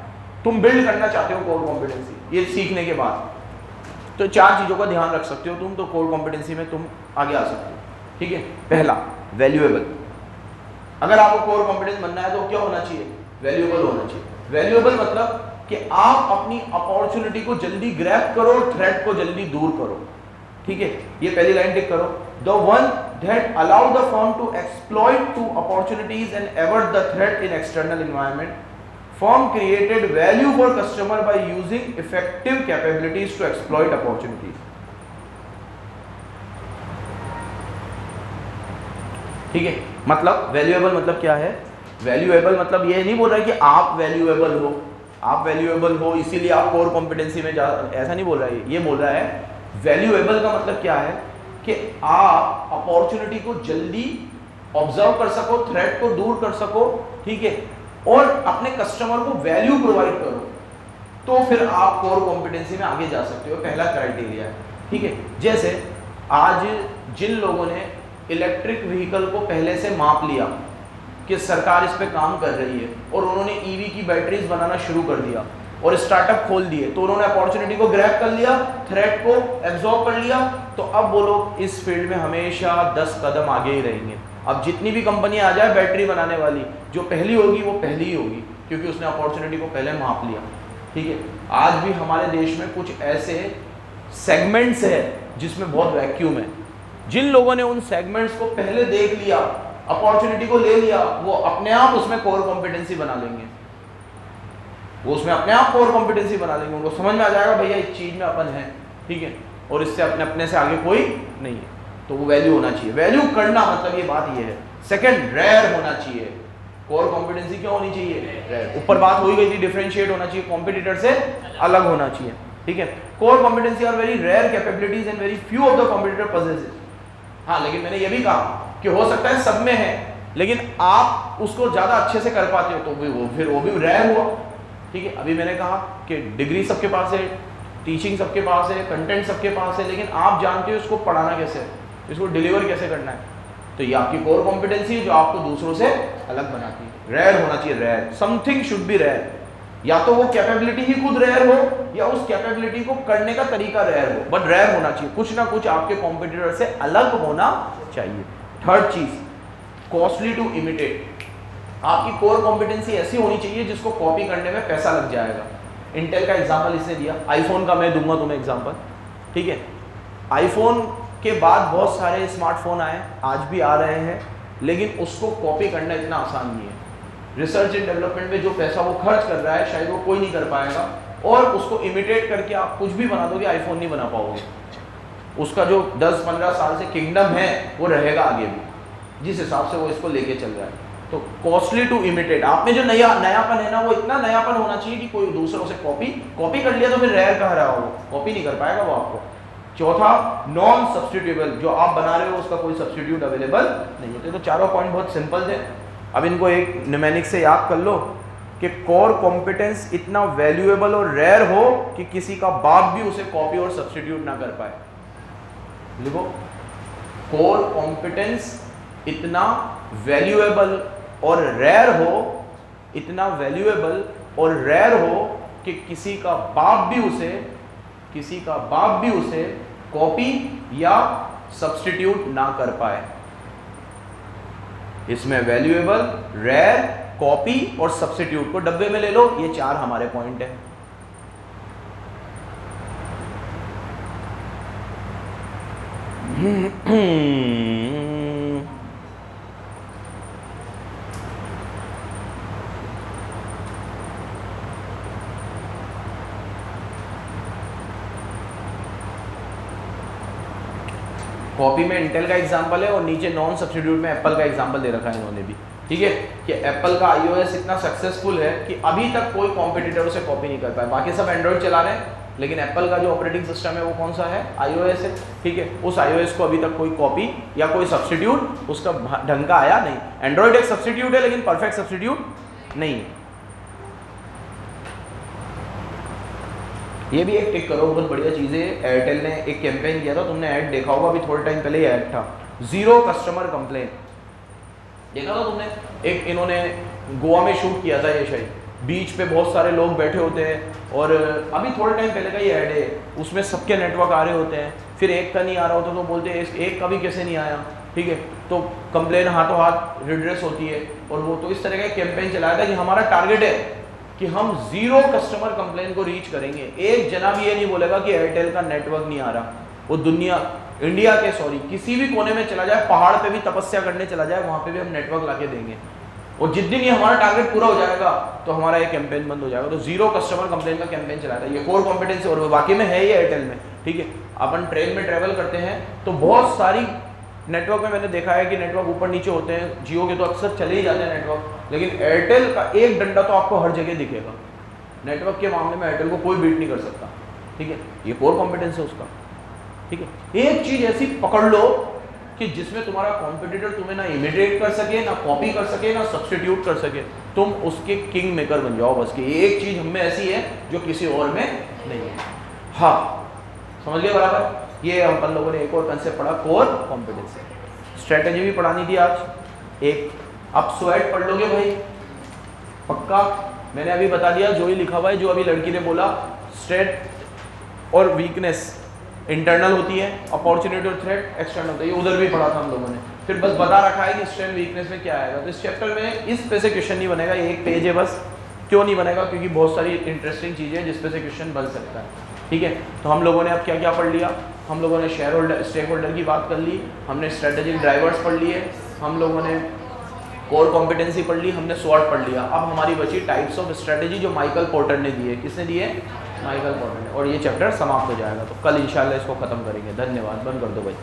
तुम बिल्ड करना चाहते हो कोर कॉम्पिटेंसी, ये सीखने के बाद तो 4 चीज़ों का ध्यान रख सकते हो तुम, तो कोर कॉम्पिटेंसी में तुम आगे आ सकते हो, ठीक है। पहला, वैल्यूएबल। अगर आपको कोर कॉम्पिटेंस बनना है तो क्या होना चाहिए, वैल्यूएबल होना चाहिए। वैल्यूएबल मतलब कि आप अपनी अपॉर्चुनिटी को जल्दी ग्रैब करो, थ्रेट को जल्दी दूर करो, ठीक है। ये पहली लाइन टिक करो, the one that allow the firm to exploit to opportunities and avert the threat in external environment. Firm created value for customer by using effective capabilities to exploit opportunities. ठीक है, मतलब valuable मतलब क्या है, valuable मतलब ये नहीं बोल रहा है कि आप वैल्यूएबल हो, आप वैल्यूएबल हो इसीलिए आप कोर कॉम्पिटेंसी में जा, ऐसा नहीं बोल रहा है। ये बोल रहा है वैल्यूएबल का मतलब क्या है कि आप अपॉर्चुनिटी को जल्दी ऑब्जर्व कर सको, थ्रेट को दूर कर सको, ठीक है, और अपने कस्टमर को वैल्यू प्रोवाइड करो, तो फिर आप कोर कॉम्पिटेंसी में आगे जा सकते हो। पहला क्राइटेरिया है, ठीक है। जैसे आज जिन लोगों ने इलेक्ट्रिक व्हीकल को पहले से माप लिया कि सरकार इस पे काम कर रही है और उन्होंने ईवी की बैटरीज बनाना शुरू कर दिया, और स्टार्टअप खोल दिए, तो उन्होंने अपॉर्चुनिटी को ग्रैब कर लिया, थ्रेट को एब्जॉर्ब कर लिया, तो अब वो लोग इस फील्ड में हमेशा 10 कदम आगे ही रहेंगे। अब जितनी भी कंपनी आ जाए बैटरी बनाने वाली, जो पहली होगी वो पहली ही होगी, क्योंकि उसने अपॉर्चुनिटी को पहले माप लिया। ठीक है, आज भी हमारे देश में कुछ ऐसे सेगमेंट्स है जिसमें बहुत वैक्यूम है। जिन लोगों ने उन सेगमेंट्स को पहले देख लिया, अपॉर्चुनिटी को ले लिया, वो अपने आप उसमें कोर कॉम्पिटेंसी बना लेंगे, वो उसमें अपने आप कोर कॉम्पिटेंसी बना लेंगे। उनको समझ में आ जाएगा भैया इस चीज में अपन है, ठीक है, और इससे अपने से आगे कोई नहीं है, तो वो वैल्यू होना चाहिए। वैल्यू करना मतलब ये बात ये है। सेकंड, रेयर होना चाहिए। कोर कॉम्पिटेंसी क्यों होनी चाहिए? रेयर। ऊपर बात हो गई थी, डिफरेंशिएट होना चाहिए, कॉम्पिटिटर से अलग होना चाहिए। ठीक है, core competency are very rare capabilities and very few of the competitor possesses. हाँ, लेकिन मैंने ये भी कहा कि हो सकता है सब में है, लेकिन आप उसको ज्यादा अच्छे से कर पाते हो तो वो भी रेयर हुआ। ठीक है, अभी मैंने कहा कि डिग्री सबके पास है, टीचिंग सबके पास है, कंटेंट सबके पास है, लेकिन आप जानते हो इसको पढ़ाना कैसे है, इसको डिलीवर कैसे करना है। तो ये आपकी कोर कॉम्पिटेंसी है जो आपको दूसरों से अलग बनाती है। रेयर होना चाहिए, rare. Something should be rare. या तो वो कैपेबिलिटी ही खुद रेयर हो, या उस कैपेबिलिटी को करने का तरीका रेयर हो, बट रेयर होना चाहिए। कुछ ना कुछ आपके कॉम्पिटिटर से अलग होना चाहिए। थर्ड चीज, कॉस्टली टू इमिटेट। आपकी कोर कॉम्पिटेंसी ऐसी होनी चाहिए जिसको कॉपी करने में पैसा लग जाएगा। इंटेल का एग्जांपल इसने दिया, आईफोन का मैं दूंगा तुम्हें एग्जांपल। ठीक है, आईफोन के बाद बहुत सारे स्मार्टफोन आए, आज भी आ रहे हैं, लेकिन उसको कॉपी करना इतना आसान नहीं है। रिसर्च एंड डेवलपमेंट में जो पैसा वो खर्च कर रहा है शायद वो कोई नहीं कर पाएगा, और उसको इमिटेट करके आप कुछ भी बना दोगे, आईफोन नहीं बना पाओगे। उसका जो 10-15 साल से किंगडम है वो रहेगा आगे भी, जिस हिसाब से वो इसको लेके चल रहा है। तो कॉस्टली टू इमिटेट। आप में जो नयापन है ना, वो इतना नयापन होना चाहिए कि कोई दूसरों से कॉपी कर लिया तो फिर रेयर कहाँ रहा हो, कॉपी नहीं कर पाएगा वो आपको। चौथा, नॉन सब्स्टिट्यूएबल। जो आप बना रहे हो उसका कोई सब्स्टिट्यूट अवेलेबल नहीं है। तो चारों पॉइंट बहुत सिंपल थे। अब इनको एक निमेनिक से याद कर लो कि कोर कॉम्पिटेंस इतना वैल्यूएबल और रेयर हो कि किसी का बाप भी उसे कॉपी और सब्स्टिट्यूट ना कर पाए। लिखो, कोर कॉम्पिटेंस इतना वैल्यूएबल और रेयर हो, इतना वैल्यूएबल और रेयर हो कि किसी का बाप भी उसे कॉपी या सब्स्टिट्यूट ना कर पाए। इसमें वैल्यूएबल, रेयर, कॉपी और सब्स्टिट्यूट को डब्बे में ले लो। ये 4 हमारे पॉइंट है। कॉपी में इंटेल का एग्जांपल है और नीचे नॉन सब्स्टिट्यूट में एप्पल का एग्जांपल दे रखा है इन्होंने भी। ठीक है, कि एप्पल का iOS इतना सक्सेसफुल है कि अभी तक कोई कॉम्पिटिटर उसे कॉपी नहीं कर पाया। बाकी सब एंड्रॉइड चला रहे हैं, लेकिन एप्पल का जो ऑपरेटिंग सिस्टम है वो कौन सा है? iOS है। ठीक है, उस iOS को अभी तक कोई कॉपी या कोई सब्स्टिट्यूट उसका ढंग का आया नहीं। एंड्रॉइड एक सब्स्टिट्यूट है, लेकिन परफेक्ट सब्स्टिट्यूट नहीं है। ये भी एक टिक करो, बहुत बढ़िया चीज़ है। एयरटेल ने एक कैंपेन किया था, तुमने ऐड देखा होगा, अभी थोड़े टाइम पहले ही ऐड था, 0 कस्टमर कंप्लेन। देखा था तुमने? एक इन्होंने गोवा में शूट किया था, ये शायद बीच पे बहुत सारे लोग बैठे होते हैं, और अभी थोड़े टाइम पहले का ये ऐड है, उसमें सबके नेटवर्क आ रहे होते हैं, फिर एक का नहीं आ रहा होता तो बोलते हैं एक का भी कैसे नहीं आया। ठीक है, तो कंप्लेन हाथों हाथ रिड्रेस होती है, और वो तो इस तरह का कैंपेन चलाया था कि हमारा टारगेट है कि हम 0 कस्टमर कंप्लेन को रीच करेंगे। एक जना भी ये नहीं बोलेगा कि एयरटेल का नेटवर्क नहीं आ रहा। वो इंडिया के किसी भी कोने में चला जाए, पहाड़ पे भी तपस्या करने चला जाए, वहां पे भी हम नेटवर्क लाके देंगे। और जिस दिन ये हमारा टारगेट पूरा हो जाएगा तो हमारा ये कैंपेन बंद हो जाएगा। तो 0 कस्टमर कंप्लेन का कैंपेन चलाया था। ये कोर कॉम्पिटेंसी और बाकी में है ये एयरटेल में। ठीक है, अपन ट्रेन में ट्रेवल करते हैं तो बहुत सारी नेटवर्क में मैंने देखा है कि नेटवर्क ऊपर नीचे होते हैं। जियो के तो अक्सर चले ही जाते हैं नेटवर्क, लेकिन एयरटेल का एक डंडा तो आपको हर जगह दिखेगा। नेटवर्क के मामले में एयरटेल को कोई बीट नहीं कर सकता। ठीक है, ये कोर कॉम्पिटेंस है उसका। ठीक है, एक चीज ऐसी पकड़ लो कि जिसमें तुम्हारा कॉम्पिटिटर तुम्हें ना इमिटेट कर सके, ना कॉपी कर सके, ना सब्स्टिट्यूट कर सके, तुम उसके किंग मेकर बन जाओ। बस कि एक चीज हम में ऐसी है जो किसी और में नहीं है। हाँ, समझ गए बराबर? ये अपन लोगों ने एक और कंसेप्ट पढ़ा, कोर कॉम्पिटेंसी। स्ट्रेटेजी भी पढ़ानी थी आज एक। अब स्वेट पढ़ लोगे भाई पक्का? मैंने अभी बता दिया जो ही लिखा हुआ है, जो अभी लड़की ने बोला स्ट्रेंथ और वीकनेस इंटरनल होती है, अपॉर्चुनिटी और थ्रेट एक्सटर्नल होता है, ये उधर भी पढ़ा था हम लोगों ने। फिर बस बता रखा है कि स्ट्रेंथ वीकनेस में क्या आएगा। तो इस चैप्टर में इस पे से क्वेश्चन नहीं बनेगा, ये एक पेज है बस। क्यों नहीं बनेगा? क्योंकि बहुत सारी इंटरेस्टिंग चीज़ें हैं जिस पे से क्वेश्चन बन सकता है। ठीक है, तो हम लोगों ने अब क्या क्या पढ़ लिया? हम लोगों ने शेयर होल्डर स्टेक होल्डर की बात कर ली, हमने स्ट्रेटेजिक ड्राइवर्स पढ़ लिए, हम लोगों ने कोर कॉम्पिटेंसी पढ़ ली, हमने स्वॉट पढ़ लिया। अब हमारी बची टाइप्स ऑफ स्ट्रेटेजी जो माइकल पोर्टर ने दी है। किसने दी है? माइकल पोर्टर ने। और ये चैप्टर समाप्त हो जाएगा। तो कल इंशाल्लाह इसको ख़त्म करेंगे। धन्यवाद। बंद कर दो भाई।